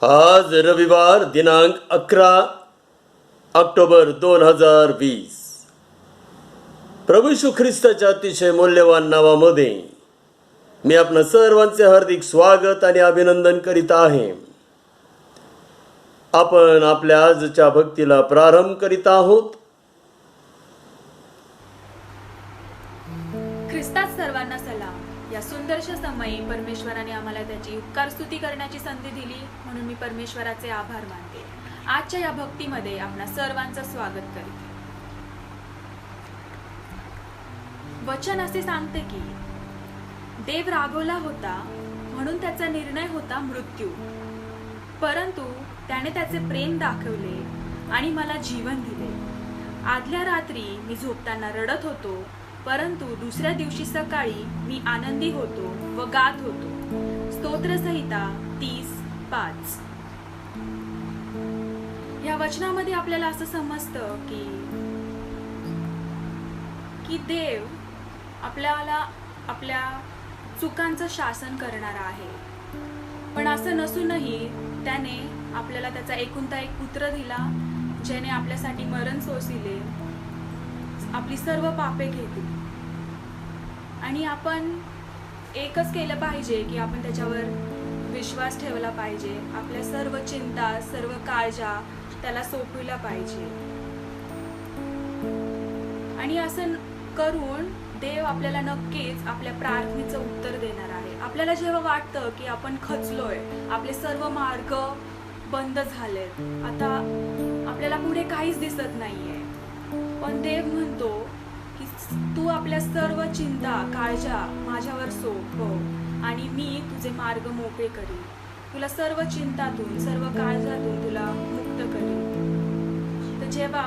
आज रविवार दिनांक 11 ऑक्टोबर 2020. प्रभू येशू ख्रिस्ताच्या अतिशय मूल्यवान नावामध्ये मी आपणा सर्वांचे हार्दिक स्वागत आणि अभिनंदन करीत आहे. आपण आपल्या आजच्या भक्तीला प्रारंभ करीत आहोत. ख्रिस्तात सर्वांना सलाम. या सुंदरशा समयी परमेश्वराने आम्हाला त्याची उपकार स्तुती करण्याची संधी दिली, म्हणून मी परमेश्वराचे आभार मानते. आजच्या या भक्तीमध्ये आपणा सर्वांचं स्वागत करते. वचन असे सांगते की देव रागवला होता म्हणून त्याचा निर्णय होता मृत्यू, परंतु त्याने त्याचे प्रेम दाखवले आणि मला जीवन दिले. आदल्या रात्री मी झोपताना रडत होतो, परंतु दुसऱ्या दिवशी सकाळी मी आनंदी होतो व गात होतो. स्तोत्रसंहिता 30:5. या वचनामध्ये आपल्याला असं समजतं की देव आपल्याला आपल्या चुकांचं शासन करणारा आहे. पण असं नसूनही त्याने आपल्याला त्याचा एकुलता एक पुत्र दिला, ज्याने आपल्यासाठी मरण सोसिले, आपली सर्व पापे घेतली. आणि आपण एकच केलं पाहिजे की आपण त्याच्यावर विश्वास ठेवला पाहिजे. आपल्या सर्व चिंता, सर्व काळजा त्याला सोपविला पाहिजे. आणि असं करून देव आपल्याला नक्कीच आपल्या प्रार्थनेचं उत्तर देणार आहे. आपल्याला जेव्हा वाटतं की आपण खचलोय, आपले सर्व मार्ग बंद झालेत, आता आपल्याला पुढे काहीच दिसत नाहीये, पण देव म्हणतो की तू आपल्या सर्व चिंता, काळजा माझ्यावर सोपव आणि मी तुझे मार्ग मोकळे करीन. तुला सर्व चिंतातून, सर्व काळजातून तुला मुक्त करीन. तर जेव्हा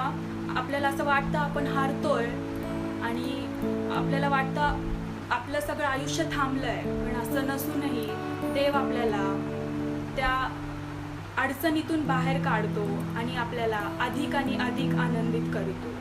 आपल्याला असं वाटतं आपण हारतोय आणि आपल्याला वाटतं आपलं सगळं आयुष्य थांबलंय, पण असं नसूनही देव आपल्याला त्या अडचणीतून बाहेर काढतो आणि आपल्याला अधिक आणि अधिक आनंदित करतो.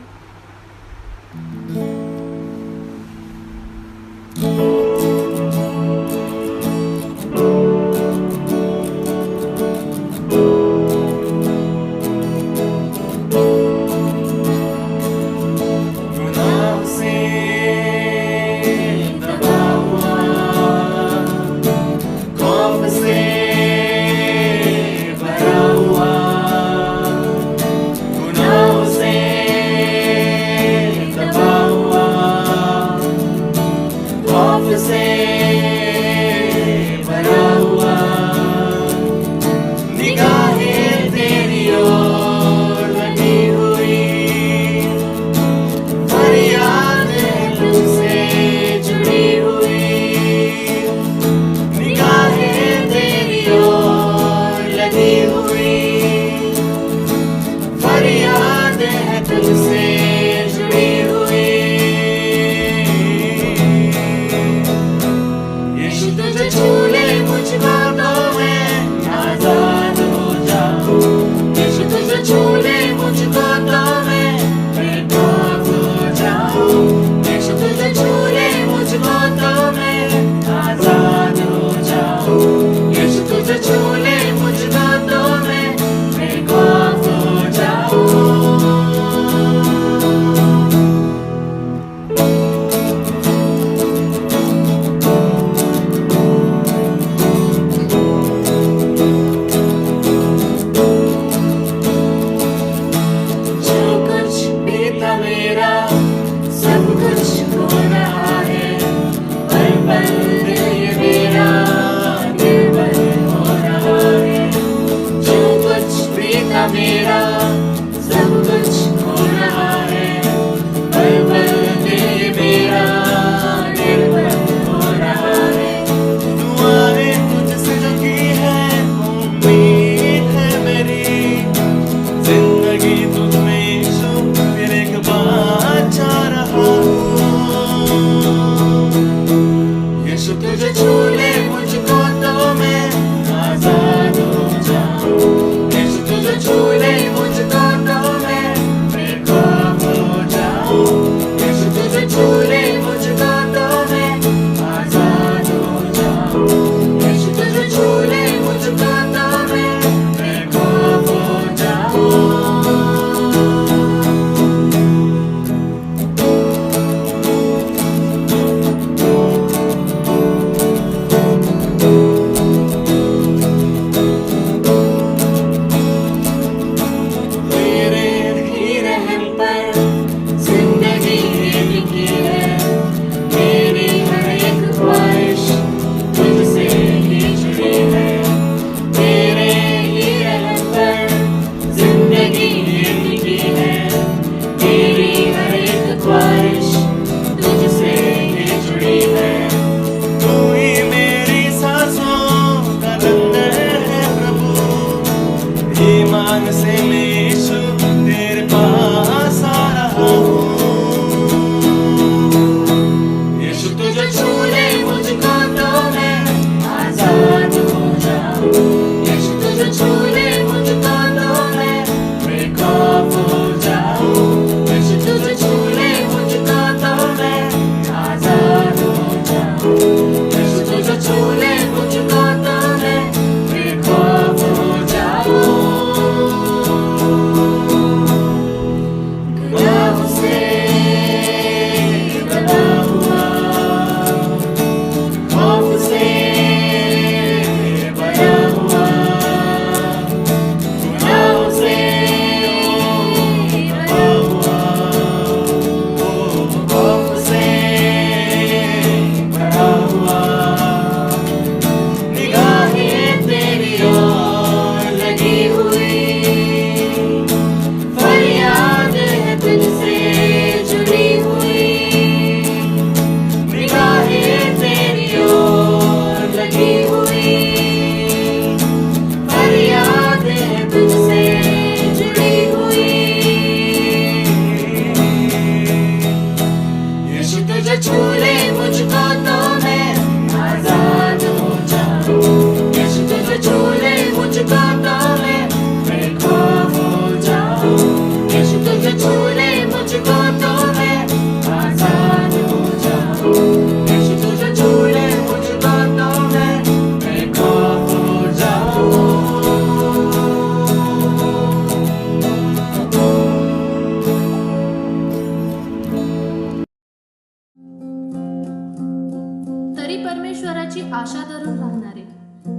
धरून राहणारे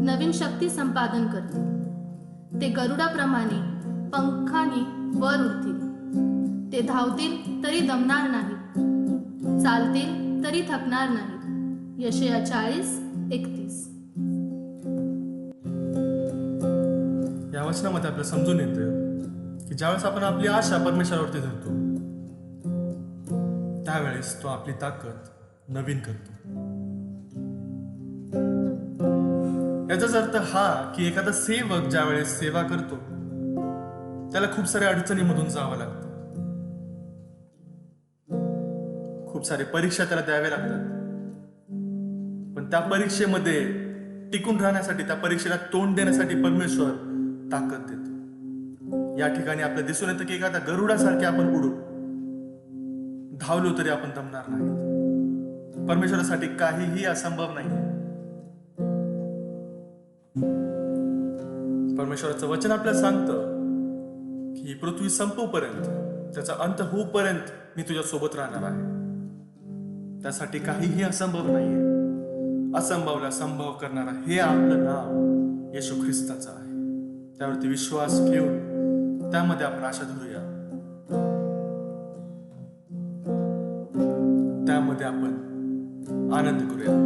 नवीन शक्ती संपादन करतील. ते गरुडाप्रमाणे पंखाने वर उडतील. ते धावतील तरी दमणार नाहीत, चालतील तरी थकणार नाहीत. यशया 40:31. या वचनामध्ये आपल्याला समजून येतं की ज्यावेळेस आपण आपली आशा परमेश्वरावरती धरतो त्यावेळेस तो आपली ताकद नवीन करतो. याचाच अर्थ हा की एखादा सेवक ज्यावेळेस सेवा करतो त्याला खूप साऱ्या अडचणीमधून जावं लागतं. खूप सारे परीक्षा त्याला द्याव्या लागतात. पण त्या परीक्षेमध्ये टिकून राहण्यासाठी, त्या परीक्षेला तोंड देण्यासाठी परमेश्वर ताकद देतो. या ठिकाणी आपल्याला दिसून येतं की एखाद्या गरुडासारखे आपण उडू, धावलो तरी आपण दमणार नाही. परमेश्वरासाठी काहीही असंभव नाही. परमेश्वराचं वचन आपल्याला सांगतं की ही पृथ्वी संपूपर्यंत, त्याचा अंत होऊपर्यंत मी तुझ्या सोबत राहणार आहे. त्यासाठी काहीही असंभव नाहीये. असंभवला संभव करणारा हे आपलं नाव येशू ख्रिस्ताचं आहे. त्यावरती विश्वास ठेवून त्यामध्ये आपण आशा धरूया. त्यामध्ये आपण आनंद करूया.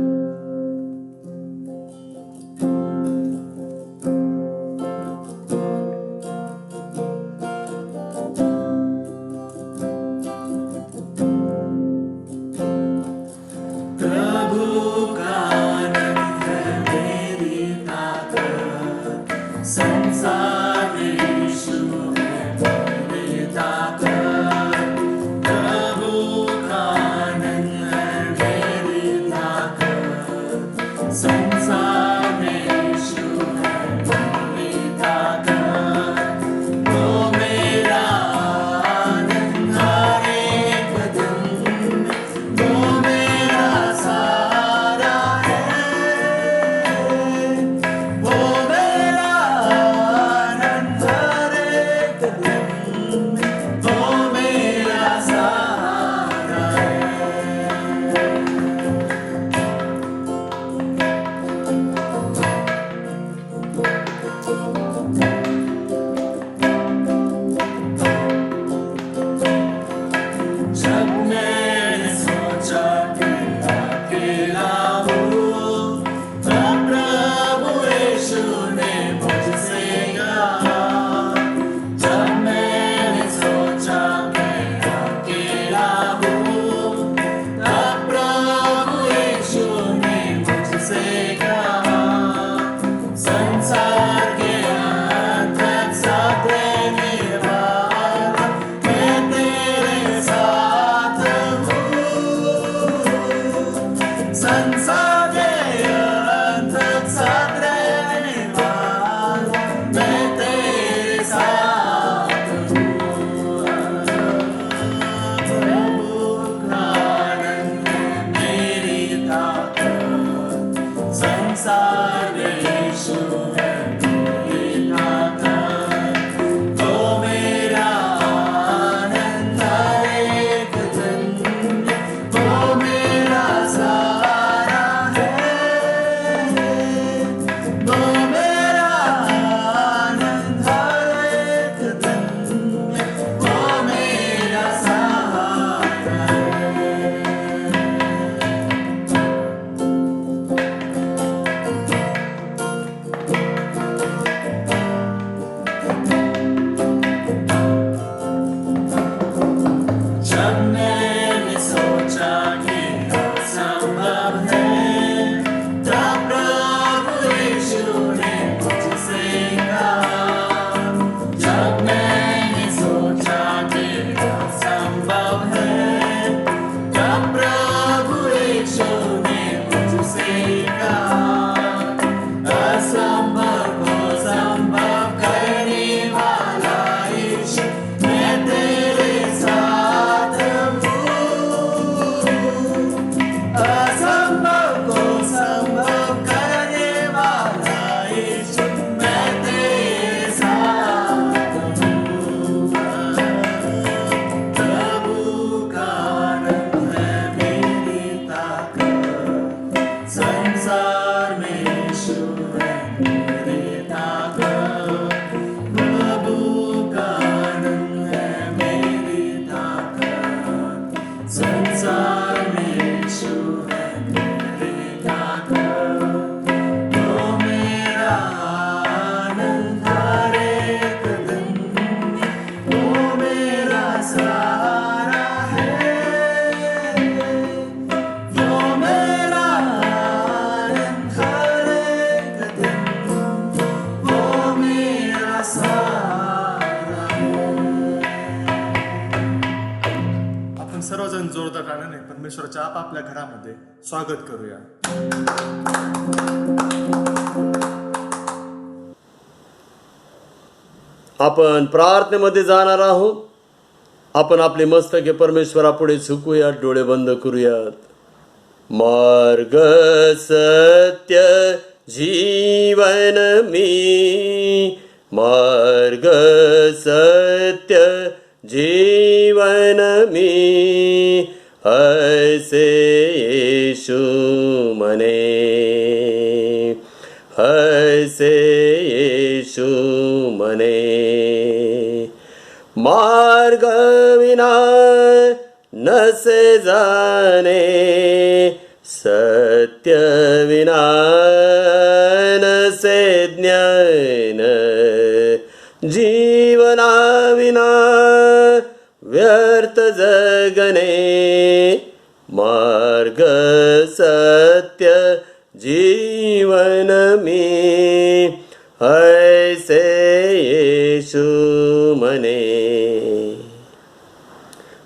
परमेश्वराच्या आपापल्या घरामध्ये स्वागत करूया. आपण प्रार्थनेमध्ये जाणार आहोत. आपण आपले मस्तके परमेश्वरापुढे झुकूयात, डोळे बंद करूयात. मार्ग सत्य जीवन मी, मार्ग सत्य जीवन मी, ऐसे येशू म्हणे, ऐसे येशू म्हणे. मार्ग विना नसे जाणे, सत्य विना नसे ज्ञान, जीवना विना व्यर्थ जगणे. मार्ग सत्य जीवन मी, ऐसे येशू म्हणे.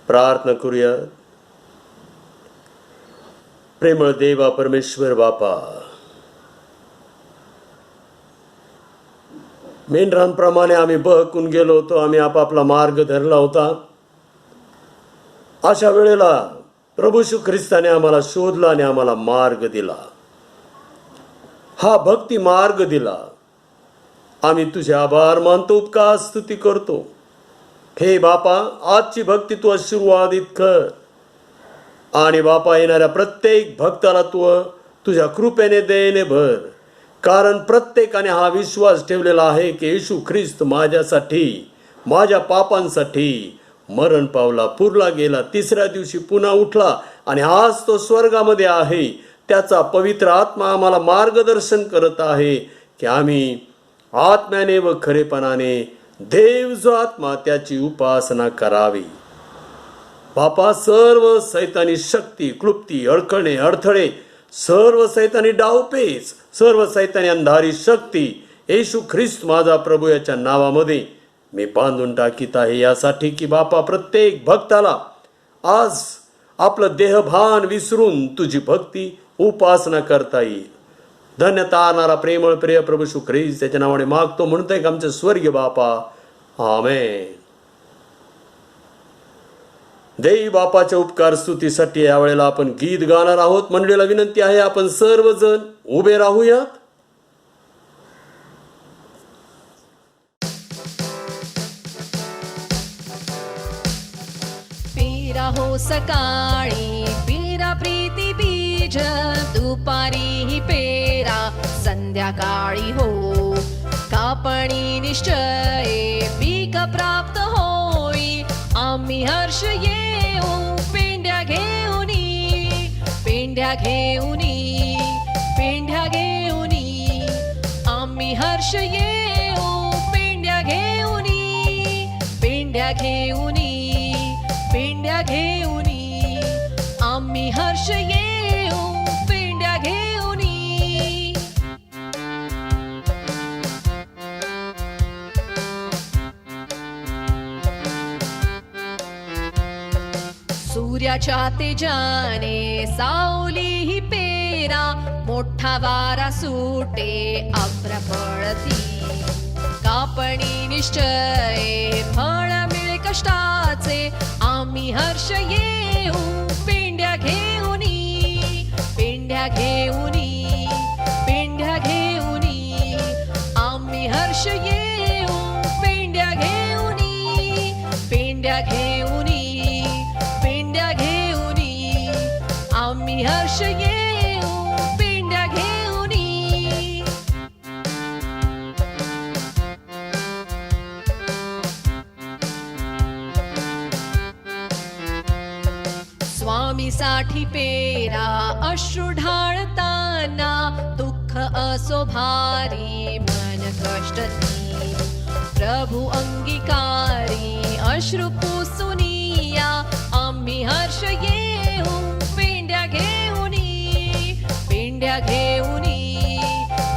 प्रार्थना करूया. प्रेमळ देवा परमेश्वर बापा, मेंढरांप्रमाणे आम्ही बहकून गेलो होतो, आम्ही आपापला मार्ग धरला होता. अशा वेळेला प्रभू येशू ख्रिस्ताने आम्हाला शोधला आणि आम्हाला मार्ग दिला, हा भक्ती मार्ग दिला. आम्ही तुझे आभार मानतो, उपकार स्तुती करतो. हे बापा, आजची भक्ती तू आशीर्वादित कर आणि बापा येणाऱ्या प्रत्येक भक्ताला तू तुझ्या कृपेने दयेने भर. कारण प्रत्येकाने हा विश्वास ठेवलेला आहे की येशू ख्रिस्त माझ्यासाठी, माझ्या पापांसाठी मरण पावला, पुरला गेला, तिसऱ्या दिवशी पुन्हा उठला आणि आज तो स्वर्गामध्ये आहे. त्याचा पवित्र आत्मा आम्हाला मार्गदर्शन करत आहे की आम्ही आत्म्याने व खरेपणाने देव जो आत्मा त्याची उपासना करावी. बापा, सर्व सैतानी शक्ती, क्लुप्ती, अडकणे, अडथळे, सर्व सैतानी डावपेच, सर्व सैतानी अंधारी शक्ती येशू ख्रिस्त माझा प्रभू याच्या नावामध्ये मी बांधून टाकीत आहे. यासाठी की बापा प्रत्येक भक्ताला आज आपलं देहभान विसरून तुझी भक्ती उपासना करता येईल. धन्यता आणणारा प्रेमळ प्रिय प्रभू येशू ख्रिस्त त्याच्या नावाने मागतो, म्हणतोय का आमचे स्वर्गीय बापा, आमेन. देवी बापाच्या उपकार स्तुतीसाठी यावेळेला आपण गीत गाणार आहोत. मंडळीला विनंती आहे आपण सर्वजण उभे राहूयात. पेरा हो सकाळी, पेरा प्रीती बीज, दुपारी पेरा संध्याकाळी हो. कापणी निश्चय पीक प्राप्त होई, आम्ही हर्ष येऊ पेंड्या घेऊनी, पेंड्या घेऊनी, पेंड्या घेऊनी. आम्ही हर्ष येऊ पेंड्या घेऊनी, पेंड्या घेऊनी, पेंड्या घेऊनी. आम्ही हर्ष येऊ पेंड्या घेऊनी. सूर्याच्या तेजाने सावली ही पेरा, मोठा वारा सुटे अभ्र पळती. कापणी निश्चय फळ मिळे कष्टाचे, आम्ही हर्ष येऊ पेंड्या घेऊनी, पेंड्या घेऊनी, पेंड्या घेऊनी. आम्ही हर्ष येऊ पेंड्या घेऊनी, पेंड्या घेऊनी, पेंड्या घेऊनी. आम्ही हर्ष येऊ पेंड्या घेऊनी. स्वामीसाठी पेरा अश्रू ढाळताना, दुःख असो भारी मन कष्टती. प्रभू अंगीकारी अश्रू पुसुनिया, आम्ही हर्ष येऊ पेंड्या घेऊनी, पेंड्या घेऊनी,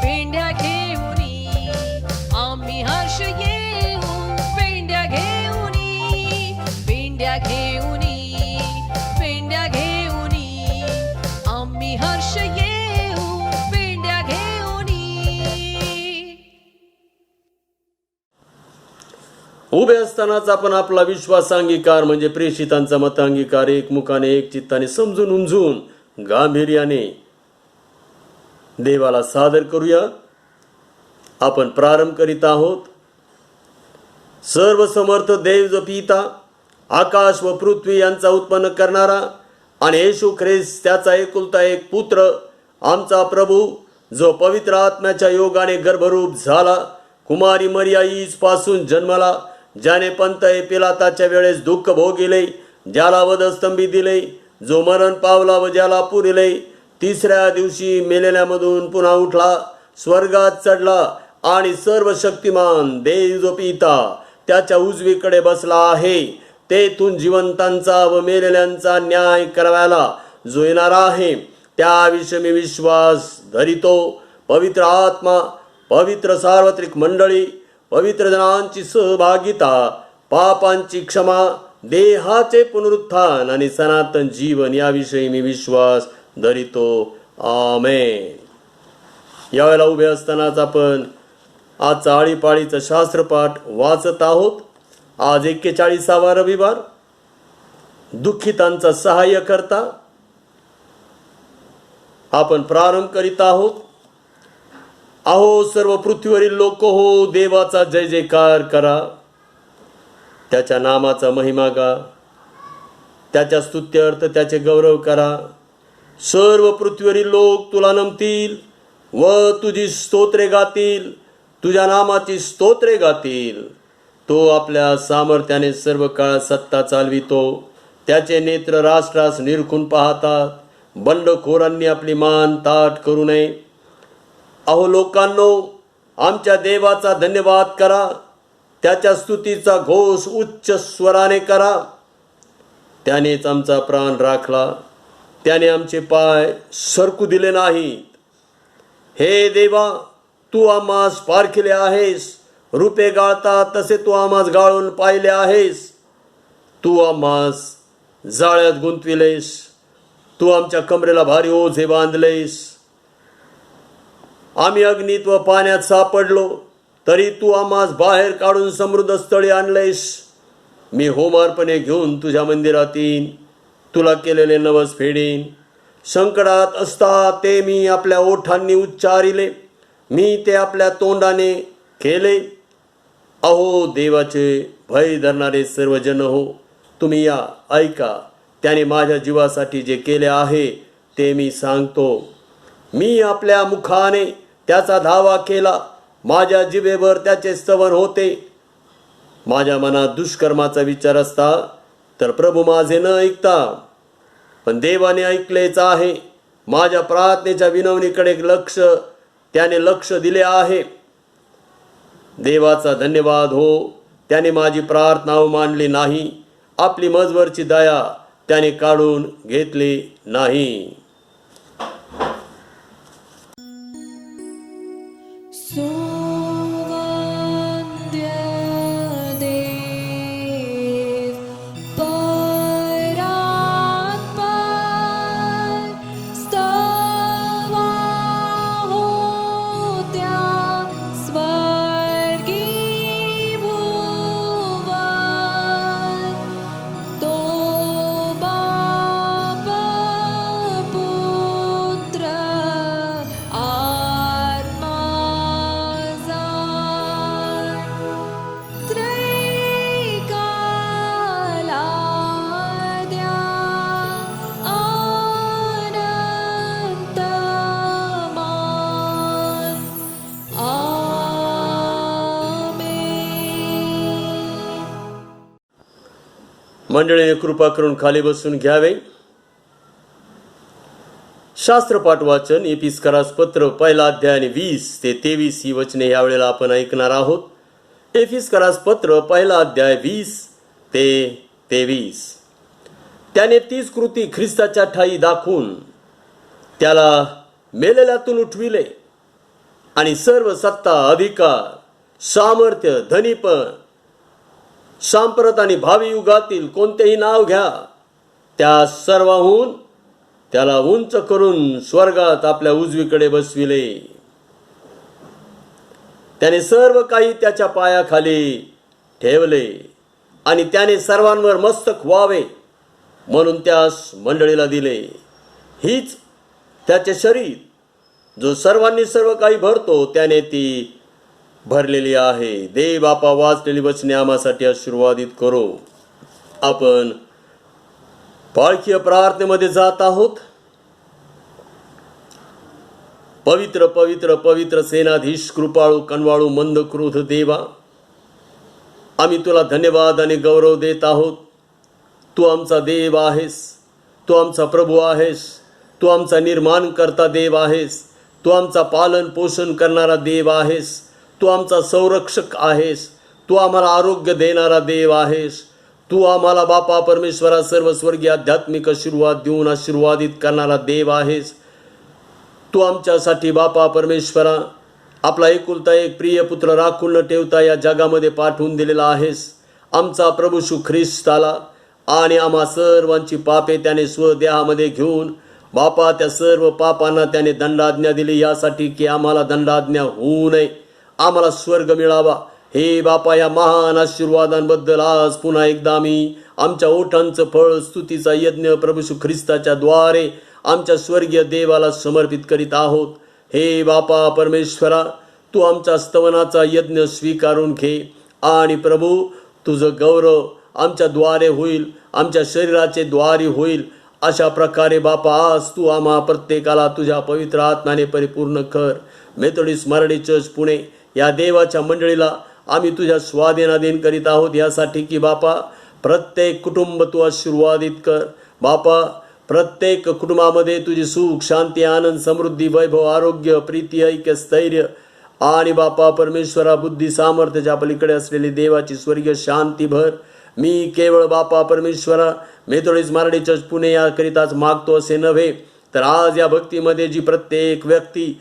पेंड्या घेऊनी. आम्ही हर्ष येऊ पेंड्या घेऊनी, पेंड्या घेऊनी, पेंड्या घेऊनी. उभे असतानाच आपण आपला विश्वास अंगीकार म्हणजे प्रेषितांचा मत अंगीकार एकमुखाने एक चित्ताने समजून उमजून गांभीर्याने देवाला सादर करूया. आपण प्रारंभ करीत आहोत. सर्व समर्थ देव जो पिता, आकाश व पृथ्वी यांचा उत्पन्न करणारा आणि येशू ख्रिस्त त्याचा एकुलता एक पुत्र, आमचा प्रभू, जो पवित्र आत्म्याच्या योगाने गर्भरूप झाला, कुमारी मरिया पासून जन्मला, ज्याने पंतय पिलाताच्या वेळेस दुःख भोगिले, ज्याला वधस्तंभी दिले, जो मरण पावला व ज्याला पुरिले, तिसऱ्या दिवशी मेलेल्यामधून पुन्हा उठला, स्वर्गात चढला आणि सर्व शक्तिमान देव जो पिता त्याच्या उजवीकडे बसला आहे, तेथून जिवंतांचा व मेलेल्यांचा न्याय करायला जो येणार आहे, त्याविषयी मी विश्वास धरितो. पवित्र आत्मा, पवित्र सार्वत्रिक मंडळी, पवित्र जनांची सहभागिता, पापांची क्षमा, देहाचे पुनरुत्थान आणि सनातन जीवन याविषयी मी विश्वास धरितो. आमेन. यावेळेला उभे असतानाच आपण आजचा आळीपाळीचं शास्त्रपाठ वाचत आहोत. आज 41वा रविवार. दुःखितांचा सहाय्य करता आपण प्रारंभ करीत आहोत. अहो सर्व पृथ्वीवरील लोक हो, देवाचा जय जयकार करा, त्याच्या नामाचा महिमा गा, त्याच्या स्तुत्यर्थ त्याचे गौरव करा. सर्व पृथ्वीवरील लोक तुला नमतील व तुझी स्तोत्रे गातील, तुझ्या नामाची स्तोत्रे गातील. तो आपल्या सामर्थ्याने सर्व काळ सत्ता चालवितो, त्याचे नेत्र राष्ट्रास निरखून पाहतात, बंडखोरांनी आपली मान ताठ करू नये. अहो लोकांनो, आमच्या देवाचा धन्यवाद करा, त्याच्या स्तुतीचा घोष उच्च स्वराने करा. त्यानेच आमचा प्राण राखला, त्याने आमचे पाय सरकू दिले नाहीत. हे देवा, तू आम्हास पारखिले आहेस, रूपे गाळता तसे तू आम्हास गाळून पाहिले आहेस. तू आम्हास जाळ्यात गुंतविलेस, तू आमच्या कमरेला भारी ओझे बांधलेस. आम्ही अग्नीत व पाण्यात सापडलो, तरी तू आम्हास बाहेर काढून समृद्ध स्थळी आणलेस. मी होमार्पणे घेऊन तुझ्या मंदिरात येईन, तुला केलेले नवस फेडीन. संकटात असता ते मी आपल्या ओठांनी उच्चारिले, मी ते आपल्या तोंडाने केले. अहो देवाचे भय धरणारे सर्वजन हो, तुम्ही या ऐका. त्याने माझ्या जीवासाठी जे केले आहे ते मी सांगतो. मी आपल्या मुखाने त्याचा धावा केला, माझ्या जिभेवर त्याचे स्तवन होते. माझ्या मनात दुष्कर्माचा विचार असता तर प्रभू माझे न ऐकता, पण देवाने ऐकलेच आहे. माझ्या प्रार्थनेच्या विनवणीकडे त्याने लक्ष दिले आहे. देवाचा धन्यवाद हो, त्याने माझी प्रार्थना मानली नाही, आपली मजवरची दया त्याने काढून घेतली नाही. मंडळीने कृपा करून खाली बसून घ्यावे. शास्त्रपाठ वाचन एपिस्करास पत्र 1 अध्याय 20 ते 23 ही वचने यावेळेला आपण ऐकणार आहोत. एपिस्करास पत्र 1 अध्याय 20 ते 23. त्याने तीच कृती ख्रिस्ताच्या ठाई दाखवून त्याला मेलेल्यातून उठविले आणि सर्व सत्ता, अधिकार, सामर्थ्य, धनीपण, सांप्रत आणि भावी युगातील कोणतेही नाव घ्या, त्या सर्वाहून त्याला उंच करून स्वर्गात आपल्या उजवीकडे बसविले. त्याने सर्व काही त्याच्या पायाखाली ठेवले आणि त्याने सर्वांवर मस्तक व्हावे म्हणून त्यास मंडळीला दिले. हीच त्याचे शरीर, जो सर्वांनी सर्व काही भरतो त्याने ती भरलेली आहे. दे बापा वाचलेली वचने आम्हासाठी आशीर्वादित करो. आपण पाळखीय प्रार्थनेमध्ये जात आहोत. पवित्र पवित्र पवित्र सेनाधीश, कृपाळू कनवाळू मंद क्रोध देवा, आम्ही तुला धन्यवाद आणि गौरव देत आहोत. तू आमचा देव आहेस, तू आमचा प्रभू आहेस, तू आमचा निर्माण करता देव आहेस, तू आमचा पालन पोषण करणारा देव आहेस, तू आमचा संरक्षक आहेस, तू आम्हाला आरोग्य देणारा देव आहेस. तू आम्हाला बापा परमेश्वरा सर्व स्वर्गीय आध्यात्मिक आशीर्वाद देऊन आशीर्वादित करणारा देव आहेस. तू आमच्यासाठी बापा परमेश्वरा आपला एकुलता एक प्रिय पुत्र राखून न ठेवता या जगामध्ये पाठवून दिलेला आहेस. आमचा प्रभू येशू ख्रिस्त आला आणि आम्हा सर्वांची पापे त्याने स्वदेहामध्ये घेऊन बापा त्या सर्व पापांना त्याने दंडाज्ञा दिली, यासाठी की आम्हाला दंडाज्ञा होऊ नये, आम्हाला स्वर्ग मिळावा. हे बापा, या महान आशीर्वादांबद्दल आज पुन्हा एकदा आम्ही आमच्या ओठांचं फळ स्तुतीचा यज्ञ प्रभू येशू ख्रिस्ताच्या द्वारे आमच्या स्वर्गीय देवाला समर्पित करीत आहोत. हे बापा परमेश्वरा, तू आमच्या स्तवनाचा यज्ञ स्वीकारून घे आणि प्रभू तुझं गौरव आमच्या द्वारे होईल, आमच्या शरीराचे द्वारी होईल. अशा प्रकारे बापा आज तू आम्हा प्रत्येकाला तुझ्या पवित्र आत्म्याने परिपूर्ण कर. मेथोडिस्ट मराठी चर्च पुणे या देवाच्या मंडळीला आम्ही तुझ्या स्वाधीनाधीन करीत आहोत, यासाठी की बापा प्रत्येक कुटुंब तू आशीर्वादित कर. बापा प्रत्येक कुटुंबामध्ये तुझी सुख, शांती, आनंद, समृद्धी, वैभव, आरोग्य, प्रीती, ऐक्य, स्थैर्य आणि बापा परमेश्वरा बुद्धी सामर्थ्याच्या पलीकडे असलेली देवाची स्वर्गीय शांती भर. मी केवळ बापा परमेश्वरा मेथोडिस्ट मराठी चर्च पुणे याकरिताच मागतो असे नव्हे, तर आज या भक्तीमध्ये जी प्रत्येक व्यक्ती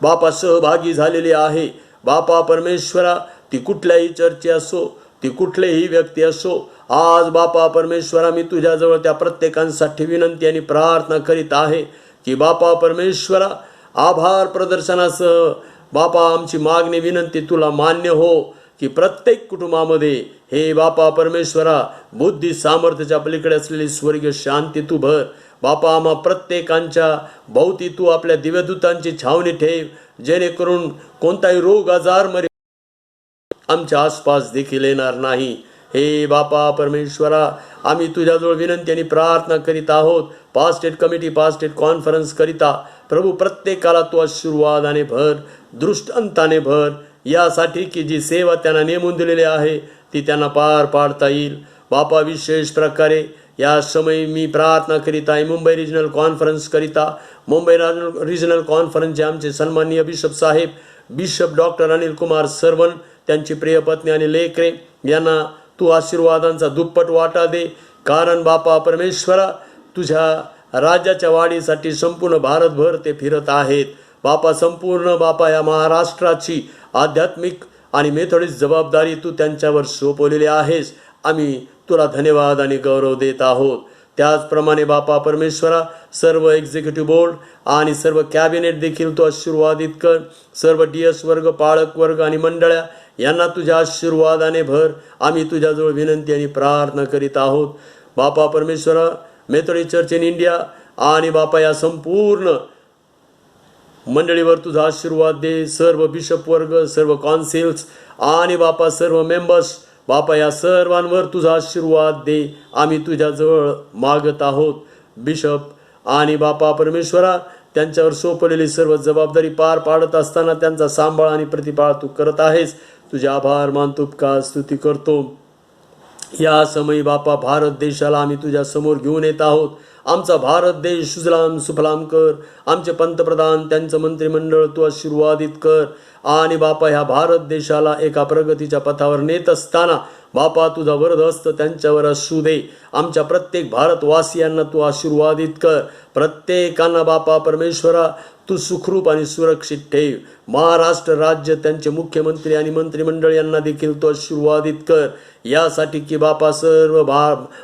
बापा सहभागी झालेली आहे, बापा परमेश्वरा ती कुठल्याही चर्चची असो, ती कुठलीही व्यक्ती असो, आज बापा परमेश्वरा मी तुझ्याजवळ त्या प्रत्येकांसाठी विनंती आणि प्रार्थना करीत आहे की बापा परमेश्वरा आभार प्रदर्शनासह बापा आमची मागणी विनंती तुला मान्य हो, की प्रत्येक कुटुंबामध्ये हे बापा परमेश्वरा बुद्धी सामर्थ्याच्या पलीकडे असलेली स्वर्गीय शांती तू भर. बापा आम्हा प्रत्येकांच्या भोवती तू आपल्या दिव्यदूतांची छावणी ठेव, जेणेकरून कोणताही रोग आजार आमच्या आसपास देखील येणार नाही. हे बापा परमेश्वरा आम्ही तुझ्याजवळ विनंती आणि प्रार्थना करीत आहोत. पास्टेट कमिटी, पास्टेट कॉन्फरन्स करिता प्रभू प्रत्येकाला तू आशीर्वादाने भर, दृष्टांताने भर, यासाठी की जी सेवा त्यांना नेमून दिलेली आहे ती त्यांना पार पाडता येईल. बापा विशेष प्रकारे या समयी मी प्रार्थना करीत आहे मुंबई रिजनल कॉन्फरन्स करिता. मुंबई रिजनल कॉन्फरन्सचे आमचे सन्माननीय बिशप साहेब, बिशप डॉक्टर अनिल कुमार सरवण, त्यांची प्रिय पत्नी आणि लेकरे यांना तू आशीर्वादांचा दुप्पट वाटा दे. कारण बापा परमेश्वरा तुझ्या राज्याच्या वाढीसाठी संपूर्ण भारतभर ते फिरत आहेत. बापा संपूर्ण बापा या महाराष्ट्राची आध्यात्मिक आणि मेथोडिस्ट जबाबदारी तू त्यांच्यावर सोपवलेली आहेस. आम्ही तुला धन्यवाद आणि गौरव देत आहोत. त्याचप्रमाणे बापा परमेश्वरा सर्व एक्झिक्युटिव्ह बोर्ड आणि सर्व कॅबिनेट देखील तू आशीर्वादित कर. सर्व DS वर्ग, पाळक वर्ग आणि मंडळ्या यांना तुझ्या आशीर्वादाने भर. आम्ही तुझ्याजवळ विनंती आणि प्रार्थना करीत आहोत. बापा परमेश्वरा मेथोडिस्ट चर्च इन इंडिया आणि बापा या संपूर्ण मंडळीवर तुझा आशीर्वाद दे. सर्व बिशप वर्ग, सर्व कॉन्सिल्स आणि बापा सर्व मेंबर्स, बापा या सर्वांवर तुझा आशीर्वाद दे. आम्ही तुझ्याजवळ मागत आहोत. बिशप आणि बापा परमेश्वरा त्यांच्यावर सोपवलेली सर्व जबाबदारी पार पाडत असताना त्यांचा सांभाळ आणि प्रतिपाळ तू करत आहेस. तुझे आभार मानतो, उपकार स्तुती करतो. या समयी बापा भारत देशाला आम्ही तुझ्या समोर घेऊन येत आहोत. आमचा भारत देश सुजलाम सुफलाम कर. आमचे पंतप्रधान, त्यांचं मंत्रिमंडळ तू आशीर्वादित कर. आणि बापा ह्या भारत देशाला एका प्रगतीच्या पथावर नेत असताना बापा तुझा वरद हस्त त्यांच्यावर असू दे. आमच्या प्रत्येक भारतवासियांना तू आशीर्वादित कर. प्रत्येकांना बापा परमेश्वरा तू सुखरूप आणि सुरक्षित ठेव. महाराष्ट्र राज्य, त्यांचे मुख्यमंत्री आणि मंत्रिमंडळ यांना देखील तू आशीर्वादित कर. यासाठी की बापा सर्व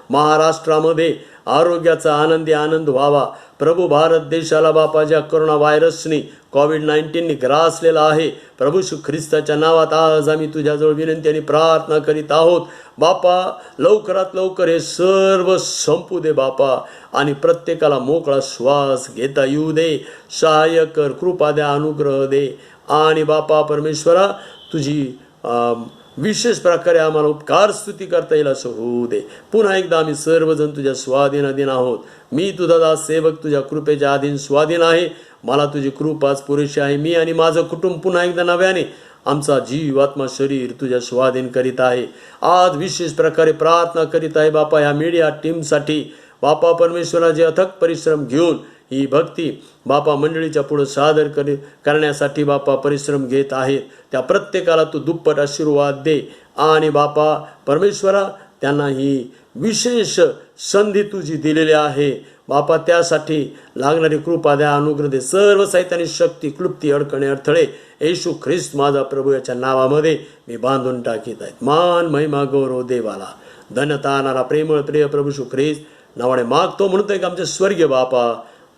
महाराष्ट्रामध्ये आरोग्याचा आनंदी आनंद व्हावा. प्रभू भारत देशाला बापा ज्या कोरोना व्हायरसनी कोविड-19 ग्रासलेला आहे, प्रभू श्री ख्रिस्ताच्या नावात आज आम्ही तुझ्याजवळ विनंती आणि प्रार्थना करीत आहोत. बापा लवकरात लवकर हे सर्व संपू दे बापा, आणि प्रत्येकाला मोकळा श्वास घेता येऊ दे. सहाय्य कर, कृपा द्या, अनुग्रह दे. आणि बापा परमेश्वरा तुझी विशेष प्रकारे आम्हाला उपकार स्तुती करता येईल असं होऊ दे. पुन्हा एकदा आम्ही सर्वजण तुझ्या स्वाधीनाधीन आहोत. मी तुझा दास सेवक तुझ्या कृपेच्या अधीन स्वाधीन आहे. मला तुझी कृपाच पुरेशी आहे. मी आणि माझं कुटुंब पुन्हा एकदा नव्याने आमचा जीव आत्मा शरीर तुझ्या स्वाधीन करीत आहे. आज विशेष प्रकारे प्रार्थना करीत आहे बापा ह्या मीडिया टीमसाठी. बापा परमेश्वराचे अथक परिश्रम घेऊन ही भक्ती बापा मंडळीच्या पुढे सादर करण्यासाठी बापा परिश्रम घेत आहेत. त्या प्रत्येकाला तू दुप्पट आशीर्वाद दे. आणि बापा परमेश्वरा त्यांना ही विशेष संधी तुझी दिलेली आहे बापा, त्यासाठी लागणारी कृपा द्या, अनुग्रह दे. सर्व सैतानी शक्ती, क्लुप्ती, अडकणे, अडथळे येशू ख्रिस्त माझा प्रभू याच्या नावामध्ये मी बांधून टाकीत आहेत. मान महिमा गौरव देवाला. धन्यता आणणारा प्रेमळ प्रिय प्रभू श्री ख्रिस्त नावाने मागतो म्हणतोय की आमचे स्वर्गीय बापा,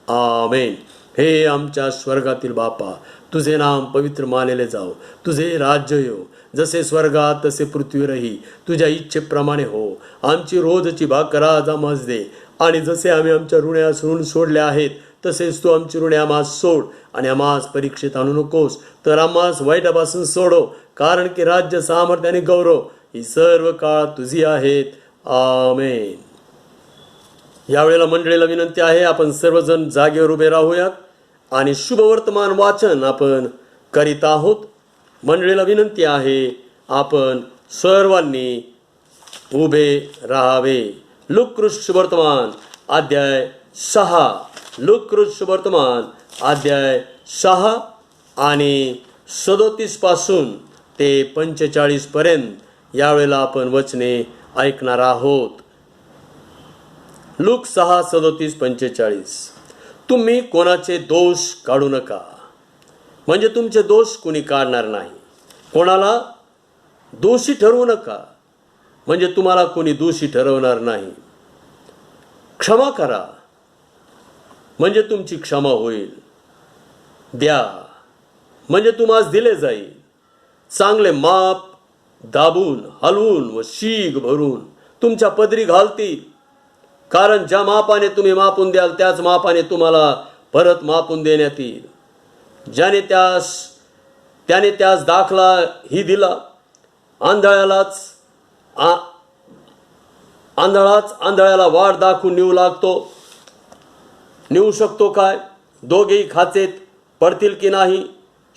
आमेन. हे आमच्या स्वर्गातील बापा, तुझे नाम पवित्र मानले जाओ, तुझे राज्य येऊ, जसे स्वर्गात तसे पृथ्वीवरही तुझ्या इच्छेप्रमाणे हो. आमची रोजची भाकर आज आम्हास दे, आणि जसे आम्ही आमच्या ऋण्यास ऋण सोडले आहेत तसेच तू आमची ऋणे आम्हास सोड, आणि आम्हास परीक्षेत आणू नकोस, तर आम्हास वाईटापासून सोडव. कारण की राज्य, सामर्थ्य आणि गौरव ही सर्व काळ तुझी आहेत. आमेन. यावेळेला मंडळीला विनंती आहे, आपण सर्वजण जागेवर उभे राहूयात आणि शुभवर्तमान वाचन आपण करीत आहोत. मंडळीला विनंती आहे, आपण सर्वांनी उभे राहावे. लूकास शुभवर्तमान अध्याय 6, लूकास शुभवर्तमान अध्याय 6 आणि 37 पासून ते 45 पर्यंत यावेळेला आपण वचने ऐकणार आहोत. लूक 6, 37, 45. तुम्ही कोणाचे दोष काढू नका, म्हणजे तुमचे दोष कोणी काढणार नाही. कोणाला दोषी ठरवू नका, म्हणजे तुम्हाला कोणी दोषी ठरवणार नाही. क्षमा करा, म्हणजे तुमची क्षमा होईल. द्या, म्हणजे तुम्हाला दिले जाईल. चांगले माप दाबून, हलवून व शीग भरून तुमच्या पदरी घालतील. कारण ज्या मापाने तुम्ही मापून द्याल त्याच मापाने तुम्हाला परत मापून देण्यात येईल. त्याने त्यास दाखला ही दिला. आंधळ्याला वाट दाखवून नेऊ शकतो काय? दोघेही खाचेत पडतील की नाही?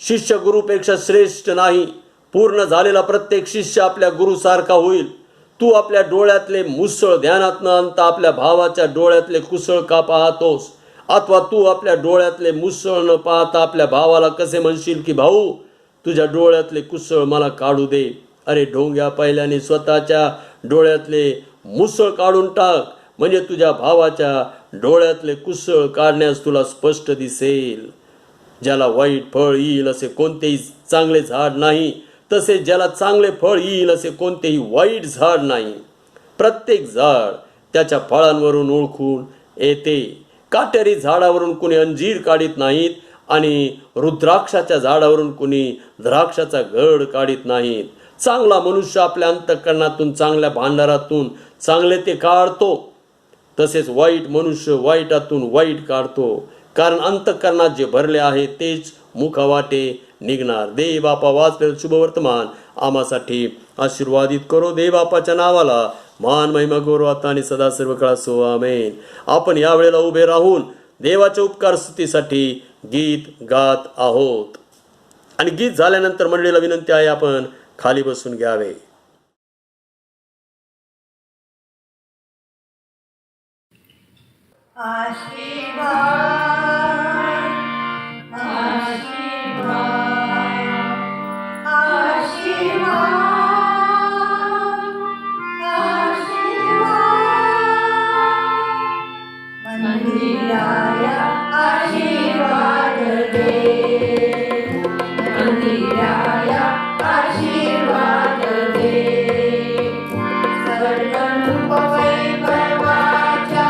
शिष्य गुरुपेक्षा श्रेष्ठ नाही. पूर्ण झालेला प्रत्येक शिष्य आपल्या गुरुसारखा होईल. तू आपल्या डोळ्यातले मुसळ ध्यानात न आणता आपल्या भावाच्या डोळ्यातले कुसळ का पाहतोस? अथवा तू आपल्या डोळ्यातले मुसळ न पाहता आपल्या भावाला कसे म्हणशील की भाऊ तुझ्या डोळ्यातले कुसळ मला काढू दे? अरे ढोंग्या, पहिल्याने स्वतःच्या डोळ्यातले मुसळ काढून टाक, म्हणजे तुझ्या भावाच्या डोळ्यातले कुसळ काढण्यास तुला स्पष्ट दिसेल. ज्याला वाईट फळ येईल असे कोणतेही चांगले झाड नाही, तसेच ज्याला चांगले फळ येईल असे कोणतेही वाईट झाड नाही. प्रत्येक झाड त्याच्या फळांवरून ओळखून येते. काटेरी झाडावरून कुणी अंजीर काढीत नाहीत, आणि रुद्राक्षाच्या झाडावरून कुणी द्राक्षाचा घड काढीत नाहीत. चांगला मनुष्य आपल्या अंतःकरणातून, चांगल्या भांडारातून चांगले ते काढतो, तसेच वाईट मनुष्य वाईटातून वाईट काढतो. कारण अंतःकरणात जे भरले आहे तेच मुखवाटे निघणार. दे बापा वाचलेलं शुभवर्तमान आम्हासाठी आशीर्वादित करो. दे बापाच्या नावाला मान, महिमा, गौरव आता आणि सदा सर्व काळ सो. आमेन. आपण यावेळेला उभे राहून देवाच्या उपकार स्तुतीसाठी गीत गात आहोत, आणि गीत झाल्यानंतर मंडळीला विनंती आहे आपण खाली बसून घ्यावे. सर्व रूप वैभवाच्या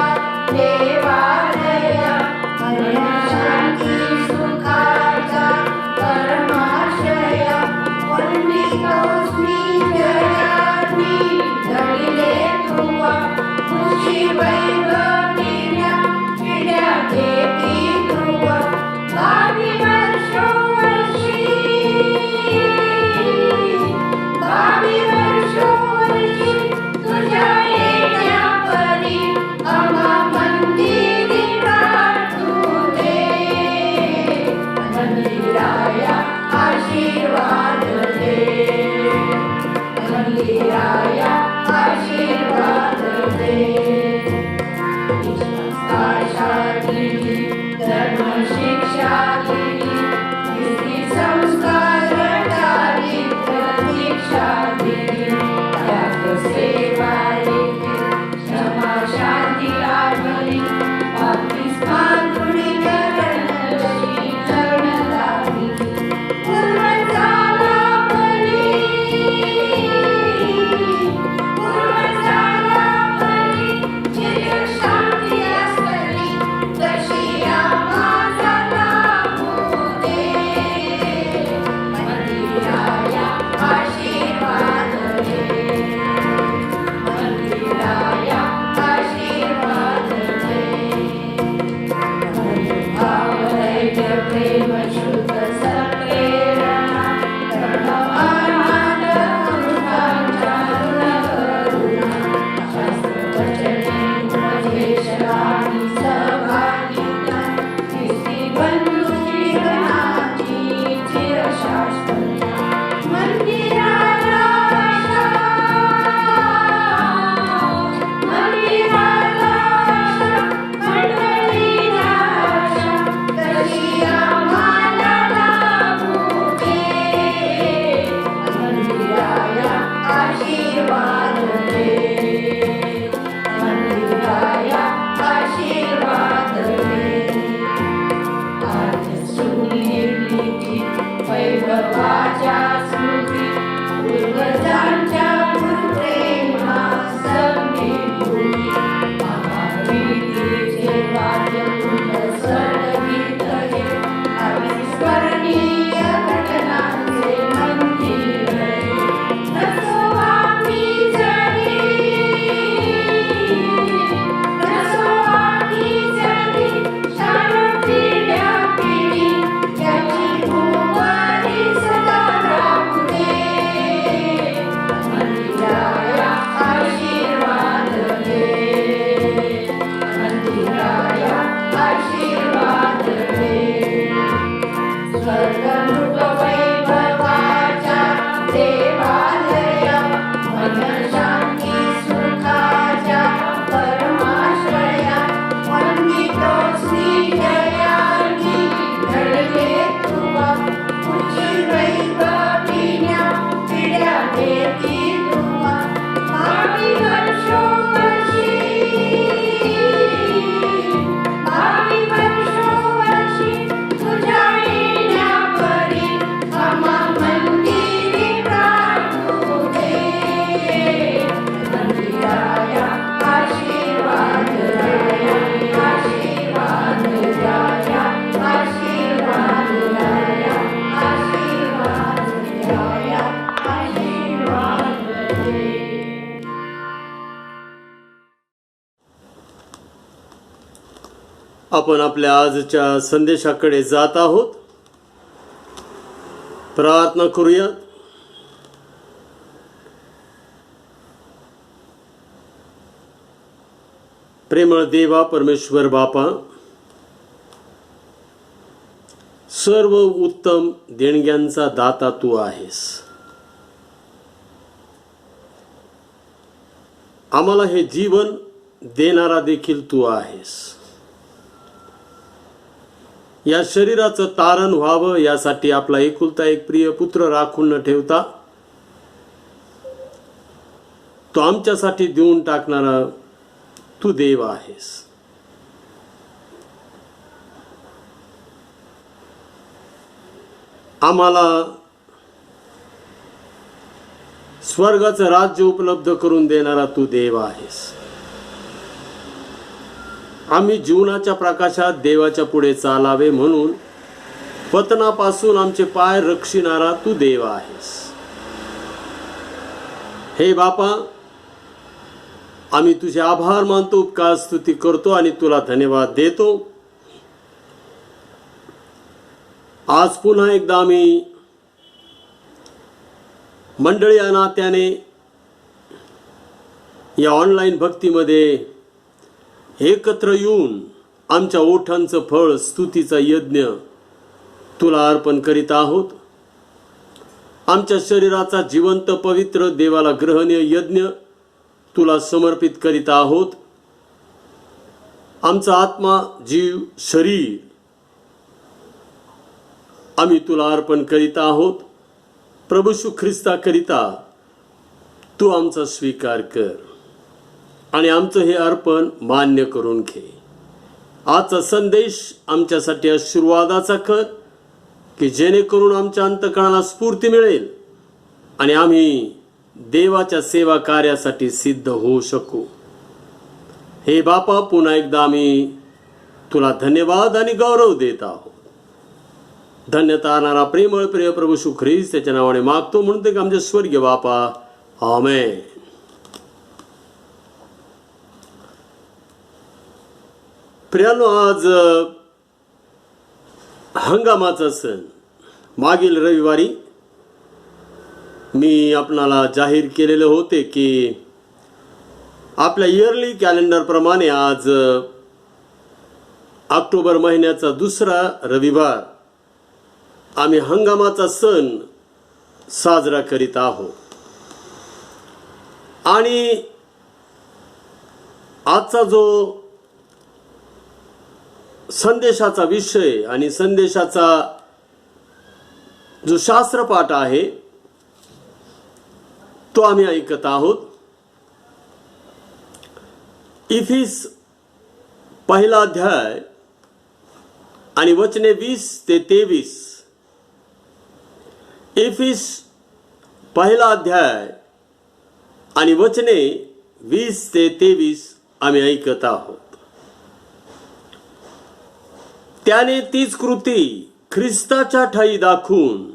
आपण आपल्या आजच्या संदेशाकडे जात आहोत. प्रार्थना करूया. प्रेमळ देवा परमेश्वर बापा, सर्व उत्तम देणग्यांचा दाता तू आहेस. आम्हाला हे जीवन देणारा देखील तू आहेस. या शरीराचं तारण व्हावं यासाठी आपला एकुलता एक प्रिय पुत्र राखून न ठेवता तो आमच्यासाठी देऊन टाकणारा तू देव आहेस. आम्हाला स्वर्गाचं राज्य उपलब्ध करून देणारा तू देव आहेस. आम्ही जीवनाच्या प्रकाशात देवाच्या पुढे चालावे म्हणून पतनापासून आमचे पाय रक्षिणारा तू देव आहेस. हे बापा, आम्ही तुझे आभार मानतो, उपकार स्तुती करतो आणि तुला धन्यवाद देतो. आज पुन्हा एकदा आम्ही मंडळी या नात्याने या ऑनलाईन भक्तीमध्ये एकत्र येऊन आमच्या ओठांचं फळ स्तुतीचा यज्ञ तुला अर्पण करीत आहोत. आमच्या शरीराचा जिवंत पवित्र देवाला ग्रहणीय यज्ञ तुला समर्पित करीत आहोत. आमचा आत्मा, जीव, शरीर आम्ही तुला अर्पण करीत आहोत. प्रभू येशू ख्रिस्ताकरिता तू आमचा स्वीकार कर आणि आमचं हे अर्पण मान्य करून घे. आजचा संदेश आमच्यासाठी आशीर्वादाचा कर, की जेणेकरून आमच्या अंतकरणाला स्फूर्ती मिळेल आणि आम्ही देवाच्या सेवा कार्यासाठी सिद्ध होऊ शकू. हे बापा, पुन्हा एकदा आम्ही तुला धन्यवाद आणि गौरव देत आहोत. धन्यता आणणारा प्रेमळ प्रिय प्रभू येशू ख्रिस्त त्याच्या नावाने मागतो, म्हणून ते आमचे स्वर्गीय बापा, आमेन. प्रियानो, आज हंगामाचा सण. मागील रविवारी मी आपणाला जाहीर केलेले होते की आपल्या इयरली कॅलेंडर प्रमाणे आज ऑक्टोबर महिन्याचा दुसरा रविवार आम्ही हंगामाचा सण साजरा करीत आहोत. आणि आजचा जो संदेशाचा विषय आणि संदेशाचा जो शास्त्रपाठ आहे तो आम्ही ऐकत आहोत. इफिस पहिला अध्याय आणि वचने 20 ते 23. इफिस पहिला अध्याय आणि वचने 20 ते 23 आम्ही ऐकत आहोत. त्याने तीच कृती ख्रिस्ताच्या ठायी दाखवून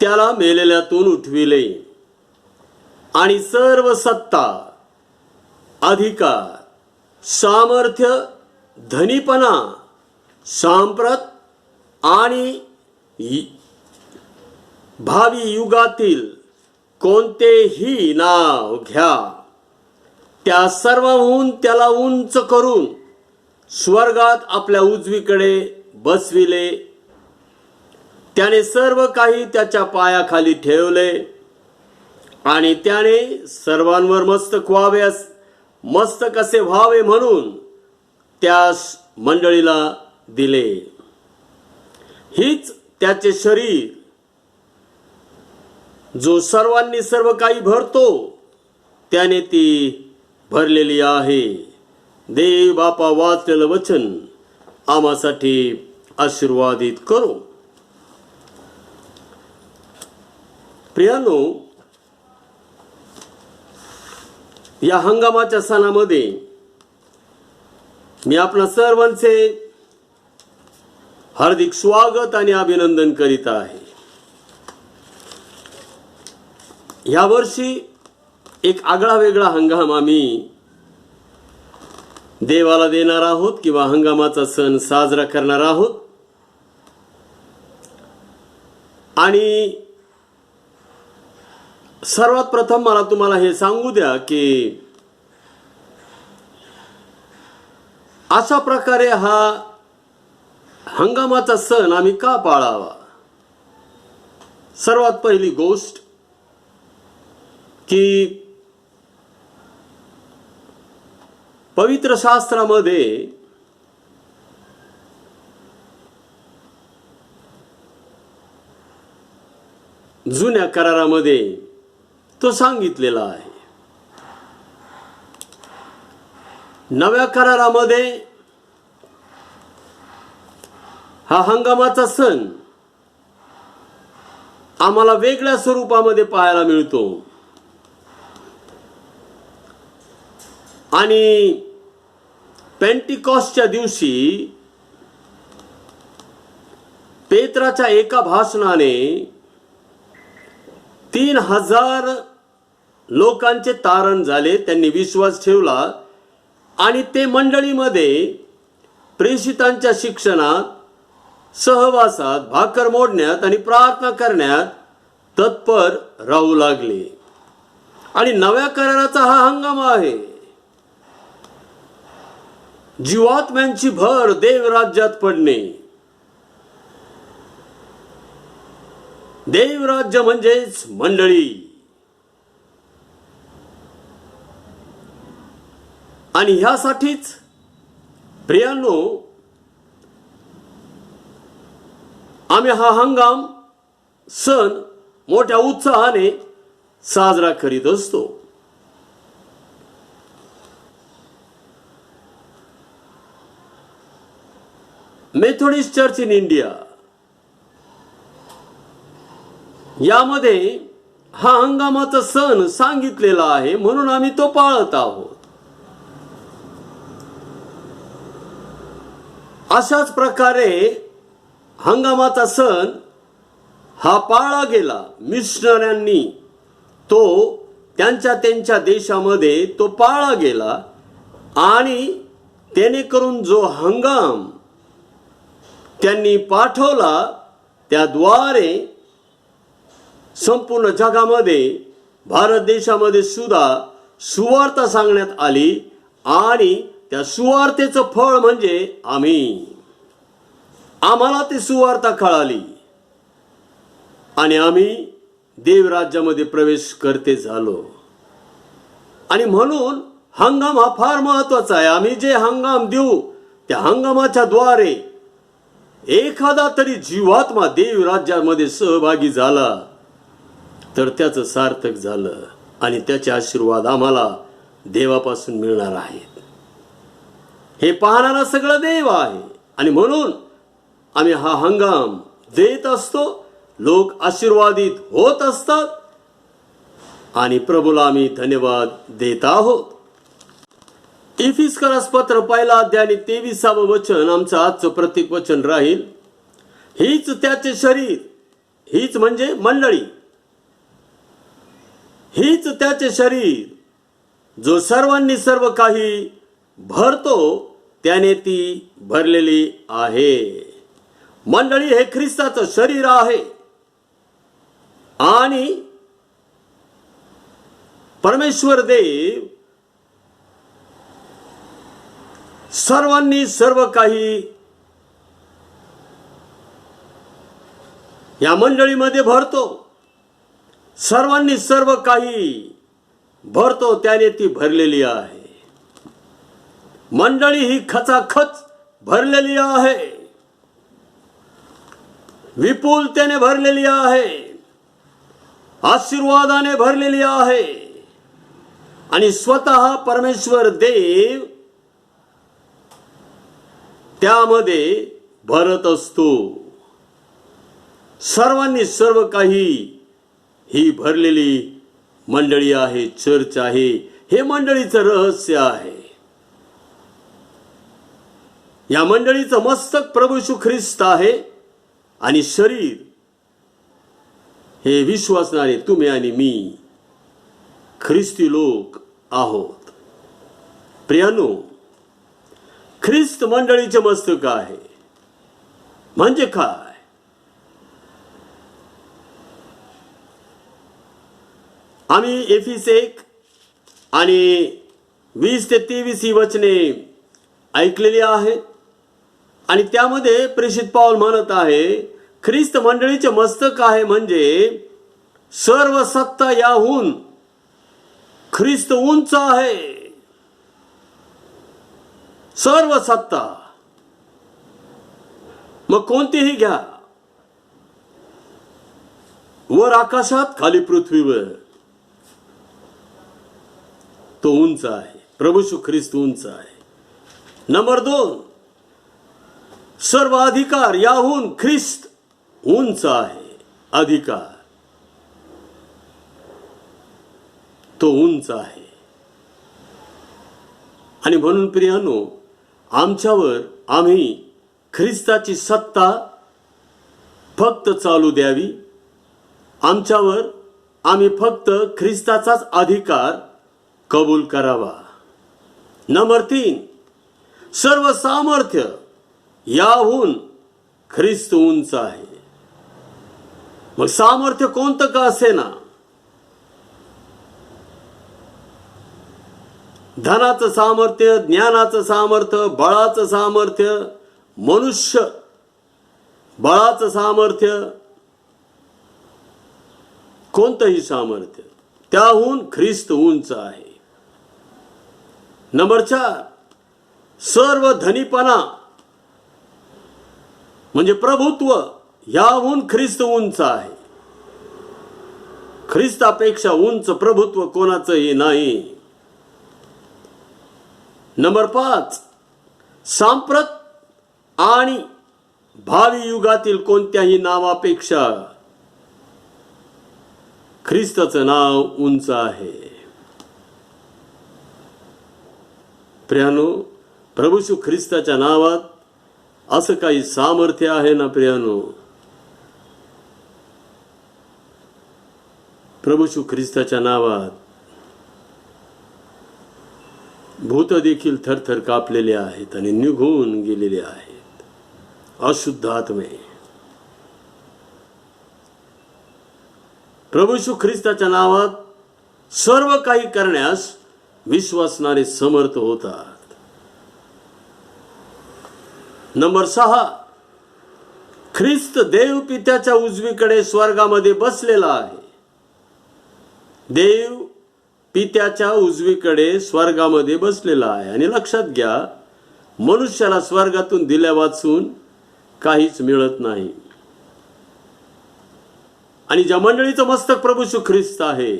त्याला मेलेल्यातून उठविले आणि सर्व सत्ता, अधिकार, सामर्थ्य, धनीपणा, सांप्रत आणि भावी युगातील कोणतेही नाव घ्या, त्या सर्वहून त्याला उंच करून स्वर्गात आपल्या उजवीकडे बसविले. त्याने सर्व काही त्याच्या पायाखाली ठेवले आणि त्याने सर्वांवर मस्तक असे व्हावे म्हणून त्यास मंडळीला दिले. हीच त्याचे शरीर, जो सर्वांनी सर्व काही भरतो, त्याने ती भरलेली आहे. देव बापा वाचलेलं वचन आम्हासाठी आशीर्वादित करो. प्रियानो, या हंगामाच्या सणामध्ये मी आपणा सर्वांचे हार्दिक स्वागत आणि अभिनंदन करीत आहे. या वर्षी एक आगळा वेगळा हंगाम आम्ही देवाला देणार आहोत किंवा हंगामाचा सण साजरा करणार आहोत. आणि सर्वात प्रथम मला तुम्हाला हे सांगू द्या की अशा प्रकारे हा हंगामाचा सण आम्ही का पाळावा. सर्वात पहिली गोष्ट की पवित्र शास्त्रामध्ये जुन्या करारामध्ये तो सांगितलेला आहे. नव्या करारामध्ये हा हंगामाचा सण आम्हाला वेगळ्या स्वरूपामध्ये पाहायला मिळतो. आणि पेंटिकॉस्टच्या दिवशी पेत्राच्या एका भाषणाने 3000 लोकांचे तारण झाले, त्यांनी विश्वास ठेवला आणि ते मंडळीमध्ये प्रेषितांच्या शिक्षणात, सहवासात, भाकर मोडण्यात आणि प्रार्थना करण्यात तत्पर राहू लागले. आणि नव्या कराराचा हा हंगाम आहे. जीवात्म्यांची भर देवराज्यात पडणे. देवराज्य म्हणजेच मंडळी. आणि ह्यासाठीच प्रियांनो, आम्ही हा हंगाम, सण मोठ्या उत्साहाने साजरा करीत असतो. मेथोडिस्ट चर्च इन इंडिया यामध्ये हा हंगामाचा सण सांगितलेला आहे, म्हणून आम्ही तो पाळत आहोत. अशाच प्रकारे हंगामाचा सण हा पाळला गेला. मिशनऱ्यांनी तो त्यांच्या देशामध्ये तो पाळला गेला आणि त्याने करून जो हंगाम त्यांनी पाठवला त्याद्वारे संपूर्ण जगामध्ये, भारत देशामध्ये सुद्धा सुवार्ता सांगण्यात आली आणि त्या सुवार्तेचं फळ म्हणजे आम्हाला ती सुवार्ता कळाली आणि आम्ही देवराज्यामध्ये प्रवेश करते झालो. आणि म्हणून हंगाम हा फार महत्वाचा आहे. आम्ही जे हंगाम देऊ त्या हंगामाच्या द्वारे एखादा तरी जीवात्मा देवराज्यामध्ये सहभागी झाला तर त्याचं सार्थक झालं आणि त्याचे आशीर्वाद आम्हाला देवापासून मिळणार आहेत. हे पाहणारा सगळं देव आहे आणि म्हणून आम्ही हा हंगाम देत असतो. लोक आशीर्वादित होत असतात आणि प्रभूला आम्ही धन्यवाद देत आहोत. इफिसकरास पत्र 1 अध्याय आणि 23 वचन आमचं आजचं प्रत्येक वचन राहील. हीच त्याचे शरीर, हीच म्हणजे मंडळी, हीच त्याचे शरीर, जो सर्वांनी सर्व काही भरतो त्याने ती भरलेली आहे. मंडळी हे ख्रिस्ताचं शरीर आहे आणि परमेश्वर देव सर्वांनी सर्व काही या मंडळीमध्ये भरतो. सर्वांनी सर्व काही भरतो त्याने ती भरलेली आहे. मंडळी ही खचाखच भरलेली आहे, विपुलतेने भरलेली आहे, आशीर्वादाने भरलेली आहे आणि स्वतः परमेश्वर देव त्यामध्ये भरत असतो. सर्वांनी सर्व काही ही भरलेली मंडळी आहे, चर्च आहे. हे मंडळीचं रहस्य आहे. या मंडळीचं मस्तक प्रभू येशू ख्रिस्त आहे आणि शरीर हे विश्वासणारे तुम्ही आणि मी ख्रिस्ती लोक आहोत. प्रियानो, ख्रिस्त मंडळीचे मस्तक आहे म्हणजे काय? आम्ही एफिस 1 आणि 20 ते 23 ही वचने ऐकलेली आहेत आणि त्यामध्ये प्रेषित पाऊल म्हणत आहे, ख्रिस्त मंडळीचे मस्तक आहे म्हणजे सर्व सत्ता याहून ख्रिस्त उंच आहे. सर्व सत्ता मग कोणतीही घ्या, वर आकाशात खाली पृथ्वीवर, तो उंच आहे. प्रभू येशू ख्रिस्त उंच आहे. नंबर 2, सर्व अधिकार याहून ख्रिस्त उंच आहे. अधिकार तो उंच आहे. आणि म्हणून प्रियानो, आमच्यावर आम्ही ख्रिस्ताची सत्ता फक्त चालू द्यावी. आमच्यावर आम्ही फक्त ख्रिस्ताचाच अधिकार कबूल करावा. नंबर 3, सर्व सामर्थ्य याहून ख्रिस्त उंच आहे. मग सामर्थ्य कोणतं का असेना, धनाचं सामर्थ्य, ज्ञानाचं सामर्थ्य, बळाचं सामर्थ्य, मनुष्य बळाचं सामर्थ्य, कोणतंही सामर्थ्य त्याहून ख्रिस्त उंच आहे. नंबर 4, सर्व धनीपणा म्हणजे प्रभुत्व याहून ख्रिस्त उंच आहे. ख्रिस्तापेक्षा उंच प्रभुत्व कोणाचंही नाही. नंबर 5, सांप्रत आणि भावी युगातील कोणत्याही नावापेक्षा ख्रिस्ताचं नाव उंच आहे. प्रियानो, प्रभू येशू ख्रिस्ताच्या नावात असं काही सामर्थ्य आहे ना प्रियानो. प्रभू येशू ख्रिस्ताच्या नावात भूत देखील थरथर कापलेले आहेत आणि निघून गेलेले आहेत. अशुद्ध आत्मे प्रभू येशू ख्रिस्ताच्या नावात सर्व काही करण्यास विश्वासणारे समर्थ होतात. नंबर 6, ख्रिस्त देव पित्याच्या उजवीकडे स्वर्गामध्ये बसलेला आहे. देव पित्याच्या उजवीकडे स्वर्गामध्ये बसलेला आहे. आणि लक्षात घ्या, मनुष्याला स्वर्गातून दिल्या वाचून काहीच मिळत नाही. आणि ज्या मंडळीचं मस्तक प्रभू येशू ख्रिस्त आहे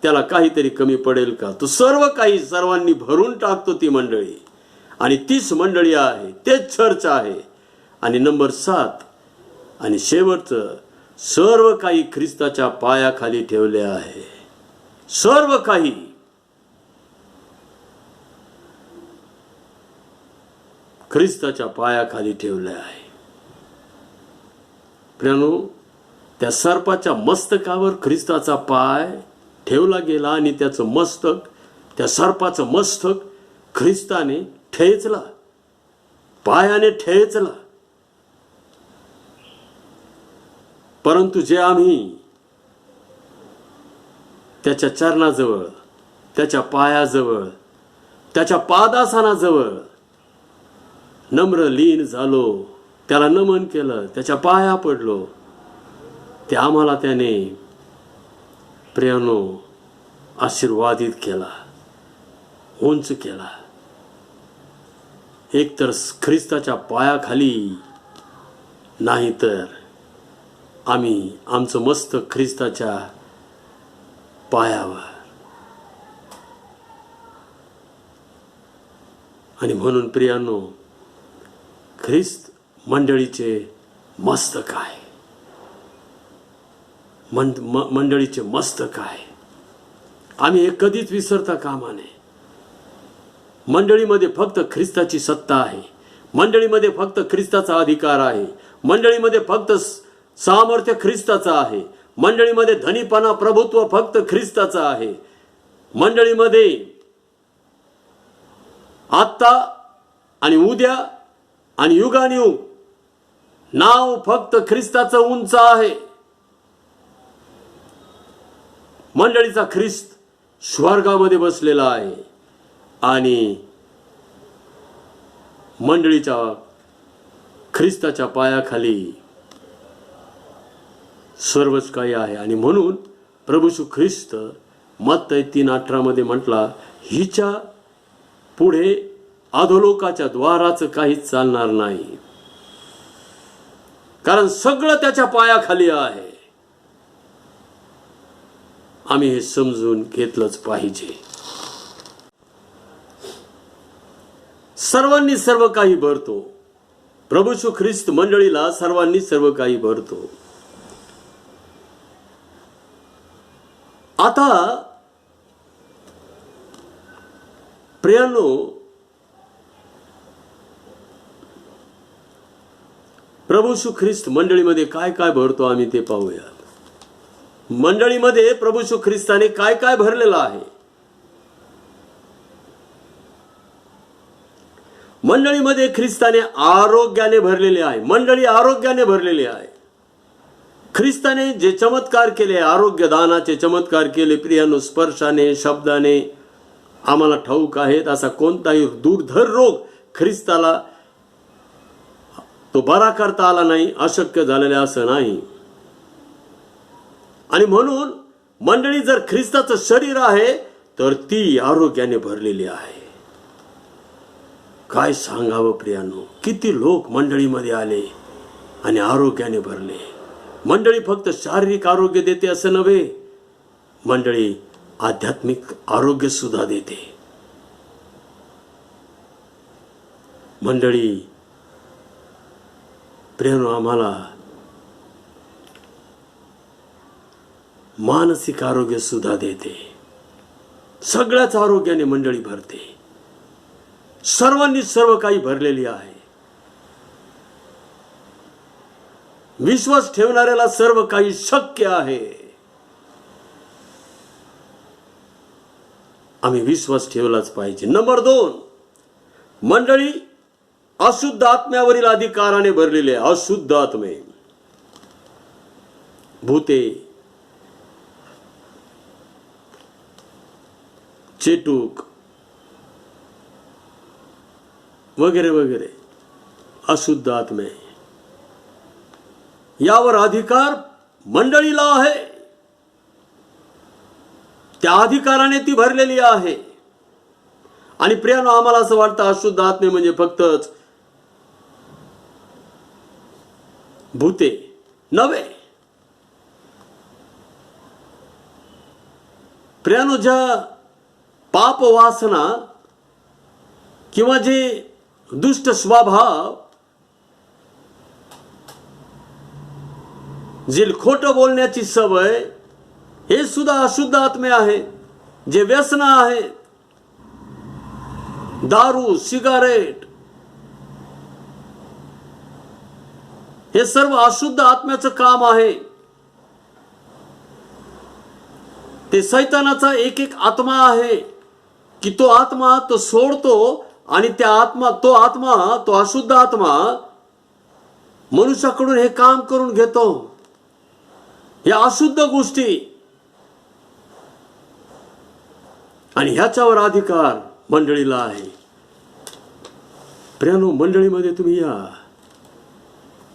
त्याला काहीतरी कमी पडेल का? तो सर्व काही सर्वांनी भरून टाकतो ती मंडळी. आणि तीच मंडळी आहे, तेच चर्च आहे. आणि नंबर 7 आणि शेवटचं, सर्व काही ख्रिस्ताच्या पायाखाली ठेवले आहे. सर्व काही. ख्रिस्ताच्या पायाखाली ठेवले आहे. प्रियानो, त्या सर्पाच्या मस्तकावर ख्रिस्ताचा पाय ठेवला गेला आणि त्याचं मस्तक, त्या सर्पाचं मस्तक ख्रिस्ताने ठेचला, पायाने ठेचला. परंतु जे आम्ही त्याच्या चरणाजवळ, त्याच्या पायाजवळ, त्याच्या पादासनाजवळ नम्र लीन झालो, त्याला नमन केलं, त्याच्या पाया पडलो, ते आम्हाला त्याने प्रियानो आशीर्वादित केला, उंच केला. एकतर ख्रिस्ताच्या पायाखाली, नाही तर आम्ही आमचं मस्तक ख्रिस्ताच्या पायावर. आणि म्हणून प्रियानो, ख्रिस्त मंडळीचे मस्तक आहे. मंडळीचे मस्तक आहे. आम्ही हे कधीच विसरता कामा नये. मंडळीमध्ये फक्त ख्रिस्ताची सत्ता आहे. मंडळीमध्ये फक्त ख्रिस्ताचा अधिकार आहे. मंडळीमध्ये फक्त सामर्थ्य ख्रिस्ताचं आहे. मंडळीमध्ये धनीपणा, प्रभुत्व फक्त ख्रिस्ताचं आहे. मंडळीमध्ये आत्ता आणि उद्या आणि युगानुयुग नाव फक्त ख्रिस्ताचं उंच आहे. मंडळीचा ख्रिस्त स्वर्गामध्ये बसलेला आहे आणि मंडळीच्या ख्रिस्ताच्या पायाखाली सर्वच काही आहे. आणि म्हणून प्रभू येशू ख्रिस्त मत्तई 3:18 मध्ये म्हटला, हिच्या पुढे अधोलोकाच्या द्वाराचं काहीच चालणार नाही, कारण सगळं त्याच्या पायाखाली आहे. आम्ही हे समजून घेतलंच पाहिजे. सर्वांनी सर्व काही भरतो. प्रभू येशू ख्रिस्त मंडळीला सर्वांनी सर्व काही भरतो. आता प्रियानो, प्रभू येशू ख्रिस्त मंडळीमध्ये काय काय भरतो आम्ही ते पाहूया. मंडळीमध्ये प्रभू येशू ख्रिस्ताने काय काय भरलेलं आहे? मंडळीमध्ये ख्रिस्ताने आरोग्याने भरलेले आहे. मंडळी आरोग्याने भरलेली आहे. ख्रिस्ताने जे चमत्कार केले, आरोग्य दानाचे चमत्कार केले, प्रियानो, स्पर्शाने, शब्दाने आम्हाला ठाऊक आहेत. असा कोणताही दुर्धर रोग ख्रिस्ताला तो बरा करता आला नाही, अशक्य झालेले असं नाही. आणि म्हणून मंडळी जर ख्रिस्ताचं शरीर आहे तर ती आरोग्याने भरलेली आहे. काय सांगावं प्रियानो, किती लोक मंडळीमध्ये आले आणि आरोग्याने भरले. मंडळी फक्त शारीरिक आरोग्य देते असं नव्हे, मंडळी आध्यात्मिक आरोग्य सुद्धा देते. मंडळी प्रियानो, आम्हाला मानसिक आरोग्य सुद्धा देते. सगळ्याच आरोग्याने मंडळी भरते. सर्वांनी सर्व काही भरलेली आहे. विश्वास ठेवणाऱ्याला सर्व काही शक्य आहे. आम्ही विश्वास ठेवलाच पाहिजे. नंबर 2, मंडळी अशुद्ध आत्म्यावरील अधिकाराने भरलेले. अशुद्ध आत्मे, भूते, चेटूक वगैरे वगैरे अशुद्ध आत्मे, यावर अधिकार मंडळीला आहे. त्या अधिकाराने ती भरलेली आहे. आणि प्रियानो, आम्हाला असं वाटतं अशुद्ध आत्मे म्हणजे फक्तच भूते नव्हे. प्रियानो, ज्या पाप वासना किंवा जे दुष्ट स्वभाव, जे खोटं बोलण्याची सवय, हे सुद्धा अशुद्ध आत्मे आहेत. जे व्यसन आहेत, दारू, सिगारेट, हे सर्व अशुद्ध आत्म्याचं काम आहे. ते सैतानाचा एक एक आत्मा आहे की तो आत्मा तो सोडतो आणि तो अशुद्ध आत्मा मनुष्याकडून हे काम करून घेतो. या अशुद्ध गोष्टी, आणि ह्याच्यावर अधिकार मंडळीला आहे. प्रियानो, मंडळीमध्ये तुम्ही या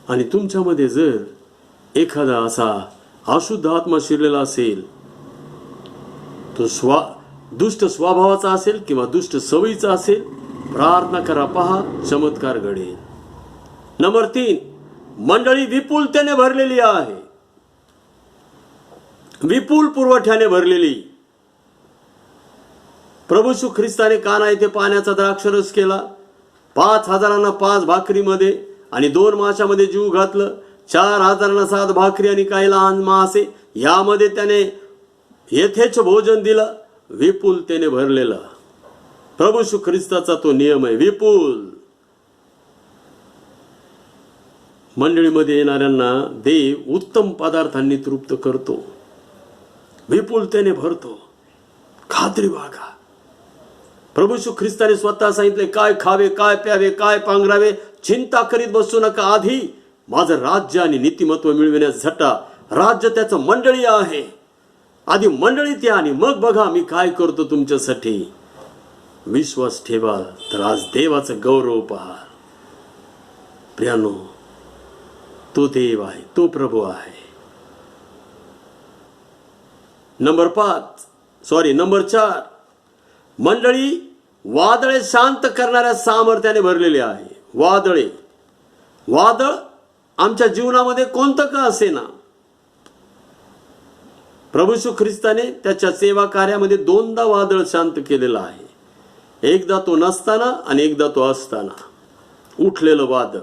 आणि तुमच्यामध्ये जर एखादा असा अशुद्ध आत्मा शिरलेला असेल, तो दुष्ट स्वभावाचा असेल किंवा दुष्ट सवयीचा असेल, प्रार्थना करा, पहा, चमत्कार घडेल. नंबर 3, मंडळी विपुलतेने भरलेली आहे. विपुल पुरवठ्याने भरलेली. प्रभू येशू ख्रिस्ताने काना येथे पाण्याचा द्राक्षरस केला. 5,000 5 भाकरीमध्ये आणि 2 माशामध्ये जीव घातलं. 4,000 7 भाकरी आणि काही लहान मासे, यामध्ये त्याने यथेच भोजन दिलं. विपुलतेने भरलेलं. प्रभू येशू ख्रिस्ताचा तो नियम आहे, विपुल. मंडळीमध्ये येणाऱ्यांना देव उत्तम पदार्थांनी तृप्त करतो, विपुलतेने भरतो. खात्री बाळगा. प्रभू येशू ख्रिस्ताने स्वतः सांगितले, काय खावे, काय प्यावे, काय पांघरावे, चिंता करीत बसू नका. आधी माझं राज्य आणि नीतिमत्व मिळविण्यास झटा. राज्य त्याचं मंडळी आहे. आधी मंडळीत या आणि मग बघा मी काय करतो तुमच्यासाठी. विश्वास ठेवा तर आज देवाचं गौरव पहा. प्रियानो, तो देव आहे, तो प्रभू आहे. नंबर 4, मंडळी वादळे शांत करणाऱ्या सामर्थ्याने भरलेले आहे. वादळ आमच्या जीवनामध्ये कोणतं का असेना, प्रभू येशू ख्रिस्ताने त्याच्या सेवा कार्यामध्ये 2दा वादळ शांत केलेलं आहे. एकदा तो नसताना आणि एकदा तो असताना उठलेलं वादळ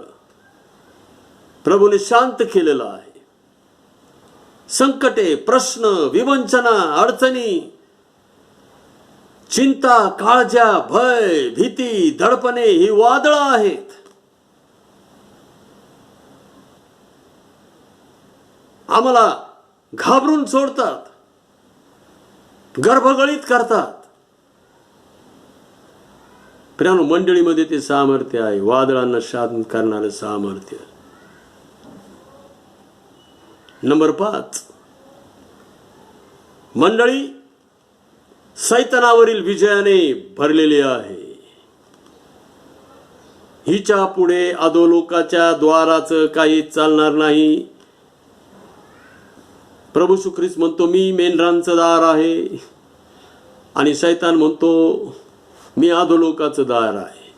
प्रभूने शांत केलेलं आहे. संकटे, प्रश्न, विवंचना, अडचणी, चिंता, काळज्या, भय, भीती, दडपणे ही वादळं आहेत. आम्हाला घाबरून सोडतात, गर्भगळीत करतात. प्रियानो, मंडळीमध्ये ते सामर्थ्य आहे, वादळांना शांत करणारं सामर्थ्य. नंबर 5, मंडळी सैतानावरील विजयाने भरलेली आहे. हिच्या पुढे अधोलोकाच्या द्वाराचं काही चालणार नाही. प्रभू येशू ख्रिस्त म्हणतो, मी मेंढरांचं दार आहे, आणि सैतान म्हणतो, मी अधोलोकाचं दार आहे.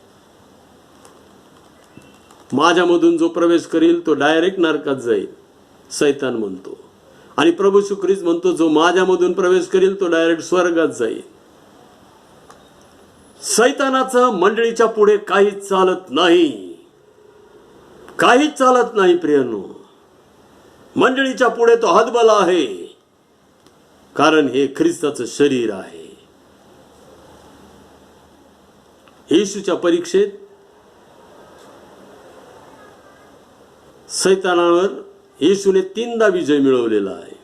माझ्यामधून जो प्रवेश करील तो डायरेक्ट नरकात जाईल, सैतान म्हणतो. आणि प्रभू येशू ख्रिस्त म्हणतो, जो माझ्यामधून प्रवेश करील तो डायरेक्ट स्वर्गात जाईल. सैतानाचं मंडळीच्या पुढे काहीच चालत नाही, काहीच चालत नाही. प्रियानो, मंडळीच्या पुढे तो हतबल आहे, कारण हे ख्रिस्ताचं शरीर आहे. येशूच्या परीक्षेत सैतानावर येशूने 3दा विजय मिळवलेला आहे.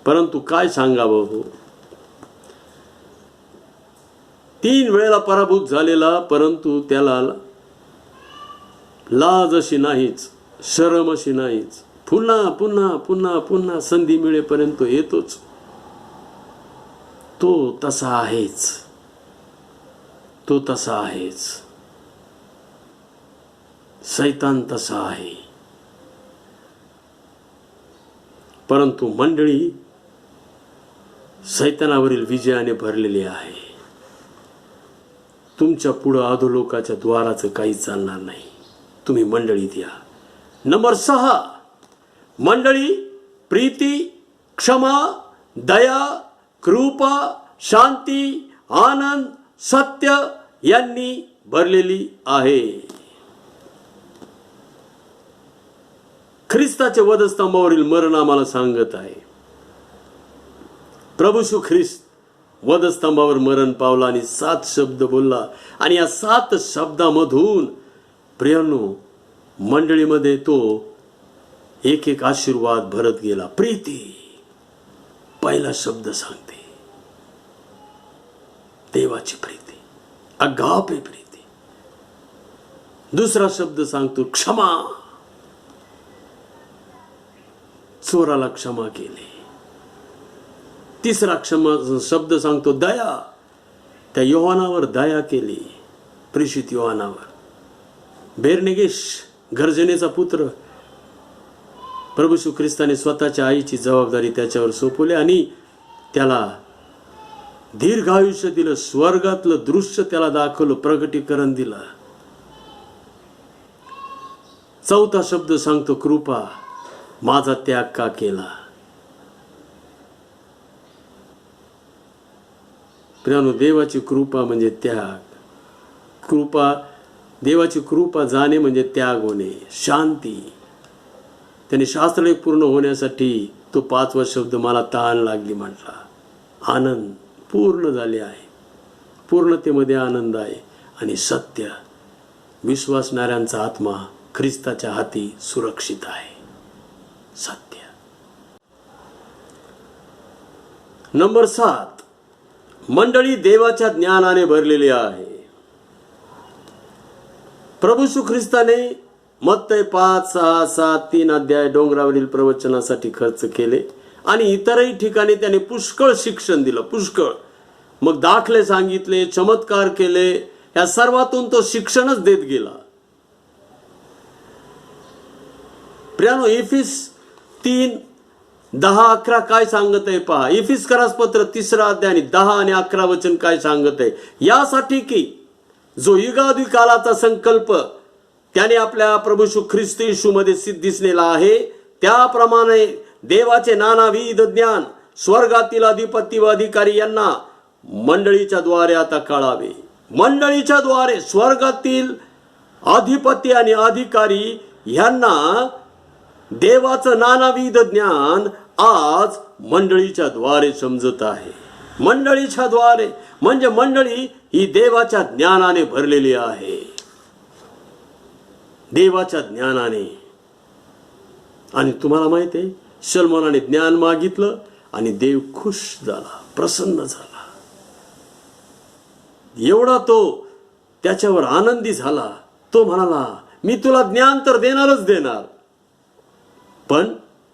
परंतु काय सांगावं हो, 3 वेळेला पराभूत झालेला, परंतु त्याला लाज अशी नाहीच, शरम अशी नाहीच. पुन्हा पुन्हा पुन्हा पुन्हा संधी मिळेपर्यंत येतोच. तो तसा आहेच, तो तसा आहेच. सैतान तसा आहे. परंतु मंडळी सैतानावरील विजयाने भरलेली आहे. तुमच्या पुढं अधोलोकाच्या द्वाराचं काही चालणार नाही. तुम्ही मंडळीत या. नंबर 6, मंडळी प्रीती, क्षमा, दया, कृपा, शांती, आनंद, सत्य यांनी भरलेली आहे. ख्रिस्ताचे वधस्तंभावरील मरण आम्हाला सांगत आहे. प्रभू येशू ख्रिस्त वधस्तंभावर मरण पावला आणि 7 शब्द बोलला, आणि या 7 शब्दामधून प्रियानो मंडळीमध्ये तो एक एक आशीर्वाद भरत गेला. प्रीती, पहिला शब्द सांगते देवाची प्रीती, अगापे प्रीती. दुसरा शब्द सांगतो क्षमा, चोराला क्षमा केली. तिसरा शब्द सांगतो दया, त्या योहानावर दया केली, प्रेषित योहानावर. बेर्नेगेश, गर्जनेचा पुत्र, प्रभू येशू ख्रिस्ताने स्वतःच्या आईची जबाबदारी त्याच्यावर सोपवली आणि त्याला दीर्घ आयुष्य दिलं. स्वर्गातलं दृश्य त्याला दाखवलं, प्रगटीकरण दिलं. चौथा शब्द सांगतो कृपा, माझा त्याग का केला. प्रियानो, देवाची कृपा म्हणजे त्याग. कृपा, देवाची कृपा जाणे म्हणजे त्याग होणे, शांती. त्याने शास्त्रलेख पूर्ण होण्यासाठी तो 5वा शब्द मला तहान लागली म्हटला. आनंद पूर्ण झाले आहे, पूर्णतेमध्ये आनंद आहे. आणि सत्य, विश्वासणाऱ्यांचा आत्मा ख्रिस्ताच्या हाती सुरक्षित आहे. सत्य. नंबर 7, मंडळी देवाच्या ज्ञानाने भरलेली आहे. प्रभू येशू ख्रिस्ताने मत्तय 5, 6, 7, 3 अध्याय डोंगरावरील प्रवचनासाठी खर्च केले आणि इतरही ठिकाणी त्याने पुष्कळ शिक्षण दिलं, पुष्कळ. मग दाखले सांगितले, चमत्कार केले, या सर्वातून तो शिक्षणच देत गेला. प्रियानो, इफिस 3, 10, 11 काय सांगत आहे पहा. इफिसकरास पत्र 3रा अध्याय आणि 10 आणि 11 वचन काय सांगत आहे. यासाठी की जो युगादी कालाचा संकल्प त्याने आपल्या प्रभू येशू ख्रिस्त येशूमध्ये सिद्धीसलेला आहे, त्याप्रमाणे देवाचे नानाविध ज्ञान स्वर्गातील अधिपती व अधिकारी यांना मंडळीच्या द्वारे आता कळावे. मंडळीच्या द्वारे स्वर्गातील अधिपती आणि अधिकारी यांना देवाचं नानाविध ज्ञान आज मंडळीच्या द्वारे समजत आहे. मंडळीच्या द्वारे म्हणजे मंडळी ही देवाच्या ज्ञानाने भरलेली आहे, देवाच्या ज्ञानाने. आणि तुम्हाला माहिती आहे, सलमोनाने ज्ञान मागितलं आणि देव खुश झाला, प्रसन्न झाला. एवढा तो त्याच्यावर आनंदी झाला. तो म्हणाला, मी तुला ज्ञान तर देणारच देणार, पण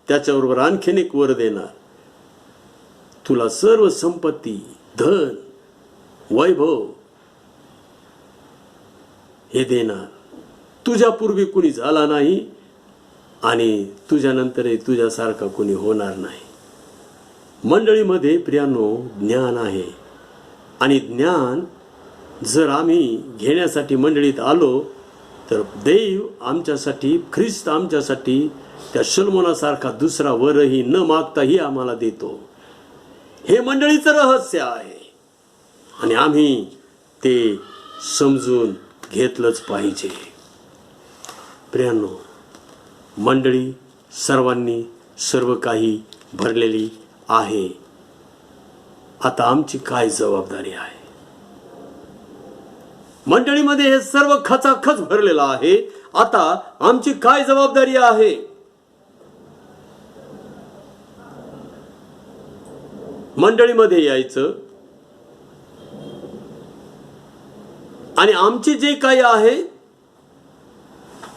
त्याच्याबरोबर आणखीन एक वर देणार. तुला सर्व संपत्ती, धन, वैभव हे देणार. तुझ्यापूर्वी कुणी झाला नाही आणि तुझ्यानंतरही तुझ्यासारखा कुणी होणार नाही. मंडळीमध्ये प्रियानो ज्ञान आहे आणि ज्ञान जर आम्ही घेण्यासाठी मंडळीत आलो तर देव आमच्यासाठी, ख्रिस्त आमच्यासाठी त्या सलमोनासारखा दुसरा वरही न मागताही आम्हाला देतो. हे मंडळीचं रहस्य आहे आणि आम्ही ते समजून घेतलंच पाहिजे. प्रियानो, मंडळी सर्वांनी सर्व काही भरलेली आहे. आता आमची काय जबाबदारी आहे? मंडळीमध्ये हे सर्व खचाखच भरलेलं आहे. आता आमची काय जबाबदारी आहे? मंडळीमध्ये यायचं आणि आमचे जे काही आहे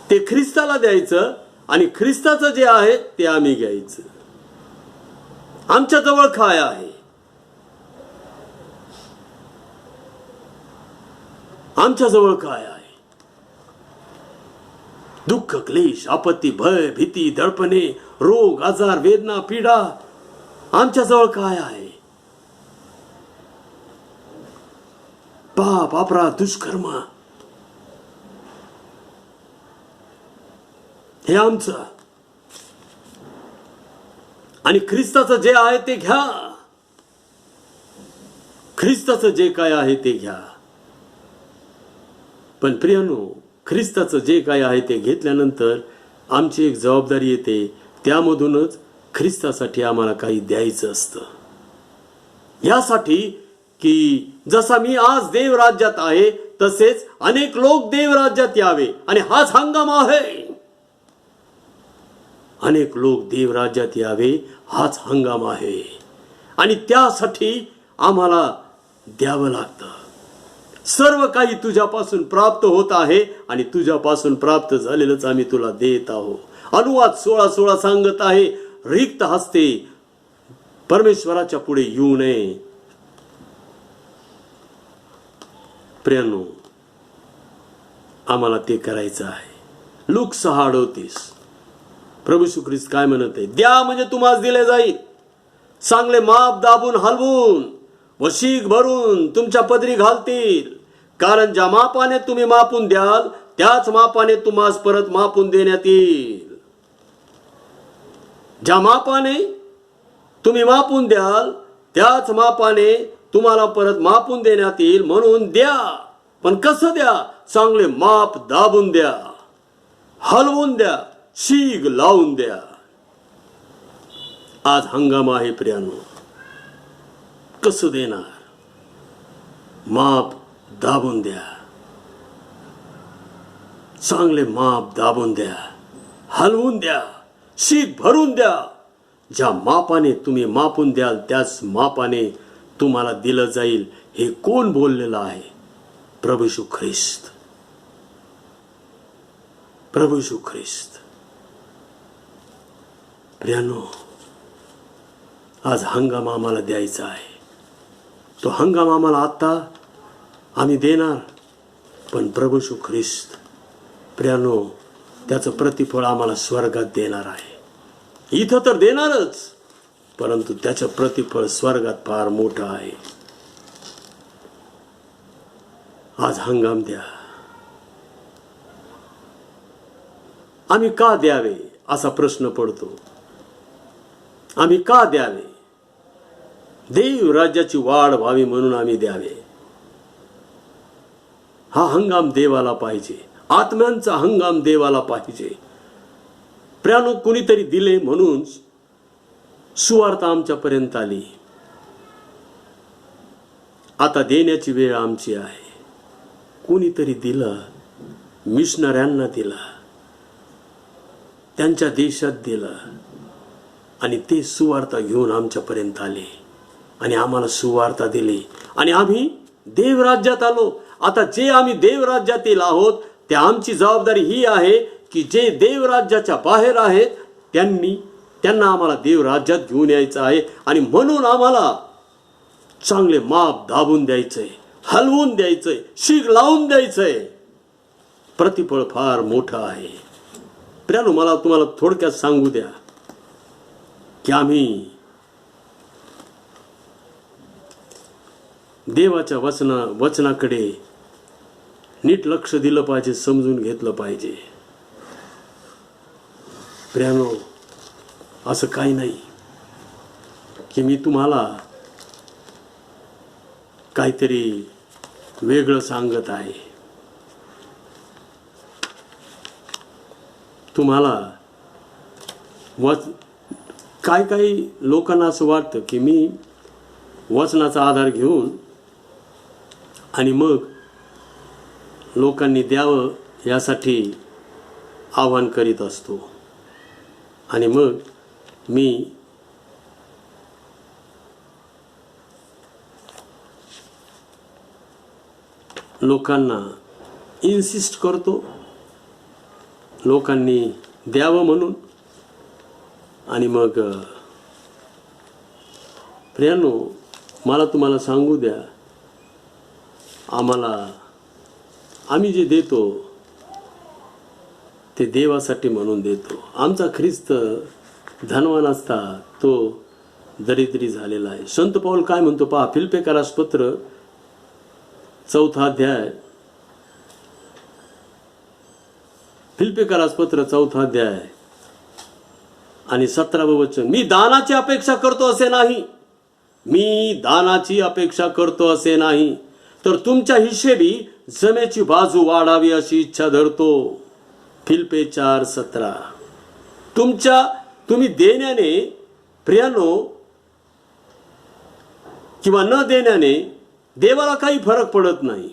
ते ख्रिस्ताला द्यायचं आणि ख्रिस्ताचं जे आहे ते आम्ही घ्यायचं. आमच्या जवळ काय आहे? आमच्या जवळ काय आहे? दुःख, क्लेश, आपत्ती, भय, भीती, दडपणे, रोग, आजार, वेदना, पीडा. आमच्या जवळ काय आहे? पाप, अपराध, दुष्कर्म हे आमचं. आणि ख्रिस्ताचं जे आहे ते घ्या. ख्रिस्ताचं जे काय आहे ते घ्या. पण प्रियानो, ख्रिस्ताचं जे काय आहे ते घेतल्यानंतर आमची एक जबाबदारी येते. त्यामधूनच ख्रिस्तासाठी आम्हाला काही द्यायचं असतं. यासाठी की जसा मी आज देव राज्यात आहे तसेच अनेक लोक देव राज्यात यावे आणि हाच हंगाम आहे. अनेक लोक देव राज्यात यावे हाच हंगाम आहे आणि त्यासाठी आम्हाला द्यावं लागतं. सर्व काही तुझ्यापासून प्राप्त होत आहे आणि तुझ्यापासून प्राप्त झालेलंच आम्ही तुला देत आहोत. अनुवाद 16:16 सांगत आहे, रिक्त हस्ते परमेश्वराच्या पुढे येऊ नये. प्रियानो, आम्हाला ते करायचं आहे. लूक 6:38 प्रभू येशू ख्रिस्त काय म्हणत आहे? द्या म्हणजे तुम्हाला दिले जाईल, चांगले माप दाबून हलवून व शीख भरून तुमच्या पदरी घालतील. कारण ज्या मापाने तुम्ही मापून द्याल त्याच मापाने तुम्हाला परत मापून देण्यात येईल. ज्या मापाने तुम्ही मापून द्याल त्याच मापाने तुम्हाला परत मापून देण्यात येईल. म्हणून द्या, पण कसं द्या? चांगले माप दाबून द्या, हलवून द्या, शीग लावून द्या. आज हंगाम आहे प्रियानो. कसं देणार? माप दाबून द्या, चांगले माप दाबून द्या, हलवून द्या, शीग भरून द्या. ज्या मापाने तुम्ही मापून द्याल त्याच मापाने तुम्हाला दिलं जाईल. हे कोण बोललेलं आहे? प्रभू येशू ख्रिस्त. प्रभू येशू ख्रिस्त. प्रियानो, आज हंगाम आम्हाला द्यायचा आहे. तो हंगाम आम्हाला आता आम्ही देणार, पण प्रभू येशू ख्रिस्त प्रियानो त्याचं प्रतिफळ आम्हाला स्वर्गात देणार आहे. इथं तर देणारच, परंतु त्याचं प्रतिफळ स्वर्गात फार मोठं आहे. आज हंगाम द्या. आम्ही का द्यावे असा प्रश्न पडतो. आम्ही का द्यावे? देव राज्याची वाढ व्हावी म्हणून आम्ही द्यावे. हा हंगाम देवाला पाहिजे. आत्म्यांचा हंगाम देवाला पाहिजे. प्रियानो, कुणीतरी दिले म्हणून सुवार्ता आमच्यापर्यंत आली. आता देण्याची वेळ आमची आहे. कुणीतरी दिलं, मिशनऱ्यांना दिलं, त्यांच्या देशात दिलं आणि ते सुवार्ता घेऊन आमच्यापर्यंत आले आणि आम्हाला सुवार्ता दिली आणि आम्ही देवराज्यात आलो. आता जे आम्ही देवराज्यातील आहोत त्या आमची जबाबदारी ही आहे की जे देवराज्याच्या बाहेर आहेत त्यांना आम्हाला देवराज्यात घेऊन यायचं आहे. आणि म्हणून आम्हाला चांगले माप दाबून द्यायचंय, हलवून द्यायचंय, शीग लावून द्यायचंय. प्रतिफळ फार मोठं आहे. प्रियानो, मला तुम्हाला थोडक्यात सांगू द्या की आम्ही देवाच्या वचनाकडे नीट लक्ष दिलं पाहिजे, समजून घेतलं पाहिजे. प्रियानो, असं काही नाही की मी तुम्हाला काहीतरी वेगळं सांगत आहे. तुम्हाला काही लोकांना असं वाटतं की मी वचनाचा आधार घेऊन आणि मग लोकांनी द्यावं यासाठी आव्हान करीत असतो आणि मग मी लोकांना इन्सिस्ट करतो लोकांनी द्यावं म्हणून. आणि मग प्रियानो, मला तुम्हाला सांगू द्या, आम्ही जे देतो ते देवासाठी म्हणून देतो. आमचा ख्रिस्त धनवान असता तो दरिद्री झालेला आहे. संत पौल काय म्हणतो पहा, फिलिप्पियरास पत्र 4 अध्याय, फिलिप्पियरास पत्र 4 अध्याय आणि 17 वचन, मी दानाची अपेक्षा करतो असे नाही, तर तुमच्या हिशेबी जमेची बाजू वाढावी अशी इच्छा धरतो. फिलिप्पे 4:17. तुम्ही देण्याने प्रियानो किंवा न देण्याने देवाला काही फरक पडत नाही,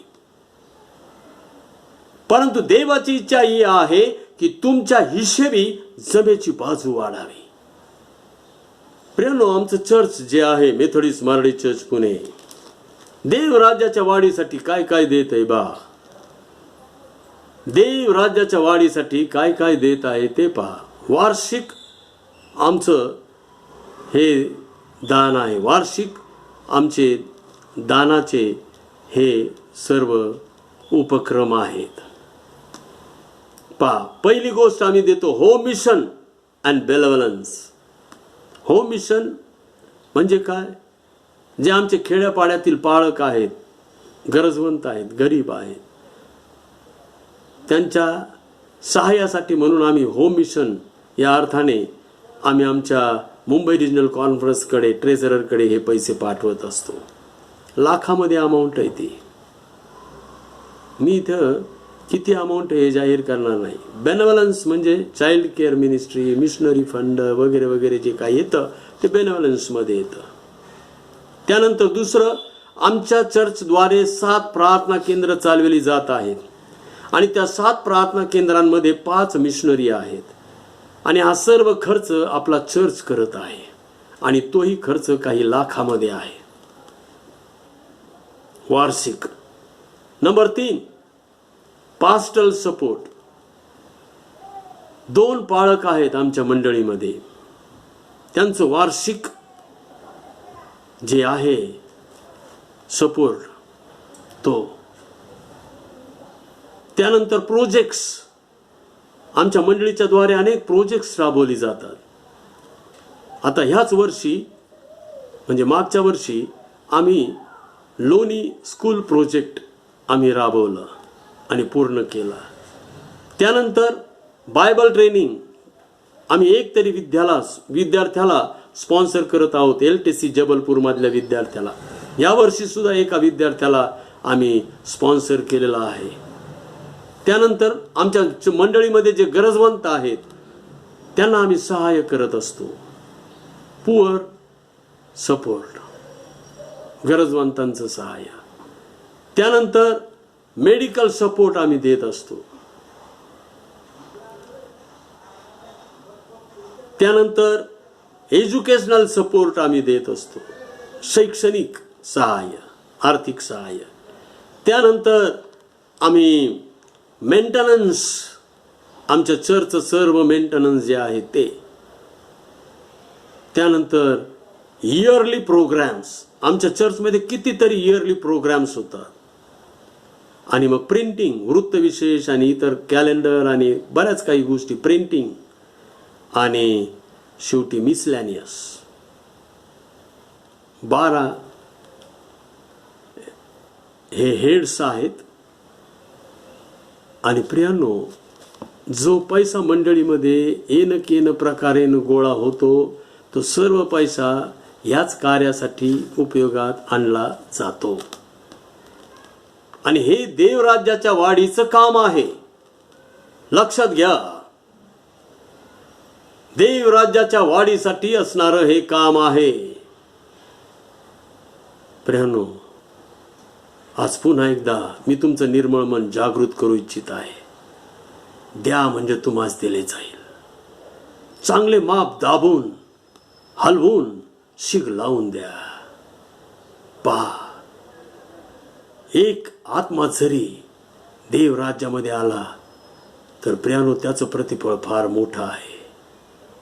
परंतु देवाची इच्छा ही आहे की तुमच्या हिशेबी जमेची बाजू वाढावी. प्रियानो, आमचं चर्च जे आहे मेथोडिस्ट मारडी चर्च पुणे, देव राज्याच्या वाढीसाठी काय काय देत आहे बा. देव राज्याच्या वाढीसाठी काय काय देत आहे ते पहा. वार्षिक आमचं हे दान आहे. वार्षिक आमचे दानाचे हे सर्व उपक्रम आहेत. पहा, पहिली गोष्ट आम्ही देतो home mission and benevolence. Home mission म्हणजे काय? जे आमचे खेड्यापाड्यातील पाळक आहेत, गरजवंत आहेत, गरीब आहेत, त्यांच्या सहाय्यासाठी म्हणून आम्ही होम मिशन या अर्थाने आम्ही आमच्या मुंबई रिजनल कॉन्फरन्सकडे, ट्रेझररकडे हे पैसे पाठवत असतो. लाखामध्ये अमाऊंट आहे ती. मी इथं किती अमाऊंट हे जाहीर करणार नाही. बेनेवलन्स म्हणजे child care ministry, missionary fund वगैरे वगैरे जे काही येतं ते बेनेवलन्समध्ये येतं. त्यानंतर दुसरं, आमच्या चर्चद्वारे 7 प्रार्थना केंद्र चालवली जात आहेत आणि त्या 7 प्रार्थना केंद्रांमध्ये 5 मिशनरी आहेत आणि हा सर्व खर्च आपला चर्च करत आहे आणि तोही खर्च काही लाखामध्ये आहे वार्षिक. Number 3, pastel support. 2 पाळक आहेत आमच्या मंडळीमध्ये, त्यांचं वार्षिक जे आहे सपोर्ट तो. त्यानंतर प्रोजेक्ट्स, आमच्या मंडळीच्या द्वारे अनेक प्रोजेक्ट्स राबवली जातात. आता ह्याच वर्षी म्हणजे मागच्या वर्षी आम्ही लोणी स्कूल प्रोजेक्ट आम्ही राबवलं आणि पूर्ण केला. त्यानंतर बायबल ट्रेनिंग आम्ही एक तरी विद्यार्थ्याला स्पॉन्सर करत आहोत. LTC जबलपूरमधल्या विद्यार्थ्याला यावर्षी सुद्धा एका विद्यार्थ्याला आम्ही स्पॉन्सर केलेला आहे. त्यानंतर आमच्या मंडळीमध्ये जे गरजवंत आहेत त्यांना आम्ही सहाय्य करत असतो. पुअर सपोर्ट, गरजवंतांचं सहाय्य. त्यानंतर मेडिकल सपोर्ट आम्ही देत असतो. त्यानंतर एज्युकेशनल सपोर्ट आम्ही देत असतो, शैक्षणिक सहाय्य, आर्थिक सहाय्य. त्यानंतर आम्ही मेंटेनन्स, आमच्या चर्चचं सर्व मेंटेनन्स जे आहे ते. त्यानंतर इयरली प्रोग्राम्स, आमच्या चर्चमध्ये कितीतरी इयरली प्रोग्राम्स होतात. आणि मग प्रिंटिंग, वृत्तविशेष आणि इतर कॅलेंडर आणि बऱ्याच काही गोष्टी, प्रिंटिंग. आणि शेवटी मिसलॅनियस 12 हे हेड्स आहेत. आणि प्रियांनो, जो पैसा मंडळीमध्ये येणं केनं प्रकारेनं गोळा होतो, तो सर्व पैसा याच कार्यासाठी उपयोगात आणला जातो. आणि हे देवराज्याच्या वाढीचं काम आहे. लक्षात घ्या, देवराज्याच्या वाढीसाठी असणारं हे काम आहे. प्रियांनो, आज पुन्हा एकदा मी तुमचं निर्मळ मन जागृत करू इच्छित आहे. द्या म्हणजे तुम्हास दिले जाईल. चांगले माप दाबून, हलवून, शिग लावून द्या. पहा, एक आत्मा जरी देव राज्यामध्ये आला तर प्रियानो, त्याचं प्रतिफळ फार मोठं आहे.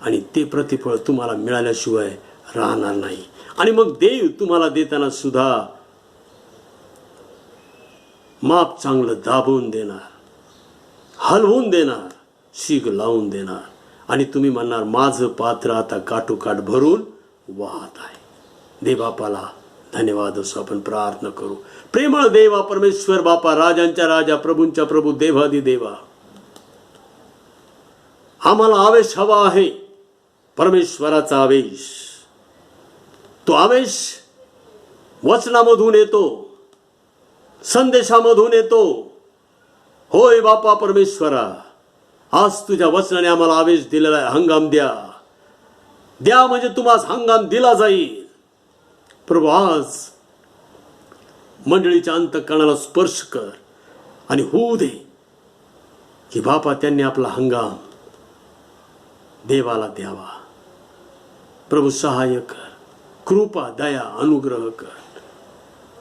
आणि ते प्रतिफळ तुम्हाला मिळाल्याशिवाय राहणार नाही. आणि मग देव तुम्हाला देताना सुद्धा माप चांगलं दाबून देणार, हलवून देणार, शिग लावून देणार. आणि तुम्ही म्हणणार, माझं पात्र आता काठोकाठ भरून वाहत आहे. देवबापाला धन्यवाद असो. आपण प्रार्थना करू. प्रेमळ देवा, परमेश्वर बापा, राजांच्या राजा, प्रभूंच्या प्रभू, देवादी देवा, आम्हाला आवेश हवा आहे, परमेश्वराचा आवेश. तो आवेश वचनामधून येतो, संदेशामधून येतो. होय बापा परमेश्वरा, आज तुझ्या वचनाने आम्हाला आवेश दिलेला आहे. हंगाम द्या, द्या म्हणजे तुम्हाला हंगाम दिला जाईल. प्रभू, आज मंडळीच्या अंतःकरणाला स्पर्श कर आणि होऊ दे की बापा त्यांनी आपला हंगाम देवाला द्यावा. प्रभू, सहाय्य कर, कृपा, दया, अनुग्रह कर.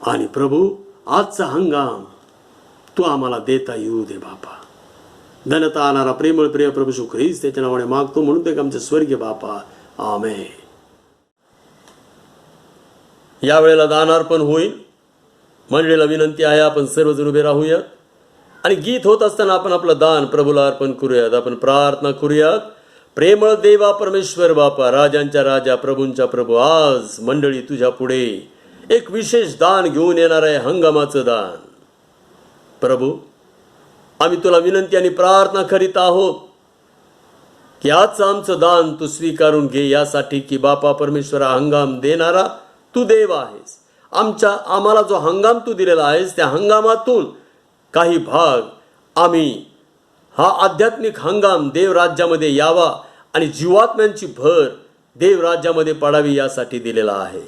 आणि प्रभू, आजचा हंगाम तू आम्हाला देता येऊ दे बापा. धन्यता आणणारा प्रेमळ प्रिय प्रभू येशू ख्रिस्त त्याच्या नावाने मागतो, म्हणून ते आमचे स्वर्गीय बापा. आमेन. यावेळेला दान अर्पण होईल. मंडळीला विनंती आहे, आपण सर्वजण उभे राहूयात आणि गीत होत असताना आपण आपलं दान प्रभूला अर्पण करूयात. आपण प्रार्थना करूयात. प्रेमळ देवा, परमेश्वर बापा, राजांच्या राजा, प्रभूंच्या प्रभू, आज मंडळी तुझ्या पुढे एक विशेष दान घेऊन येणार आहे, हंगामाचं दान. प्रभू, आम्ही तुला विनंती आणि प्रार्थना करीत आहोत की आजचं आमचं दान तू स्वीकारून घे, यासाठी की बापा परमेश्वरा, हंगाम देणारा तू देव आहेस. आम्हाला जो हंगाम तू दिलेला आहेस, त्या हंगामातून काही भाग आम्ही हा आध्यात्मिक हंगाम देव राज्यामध्ये यावा आणि जीवात्म्यांची भर देव राज्यामध्ये पडावी, यासाठी दिलेला आहे.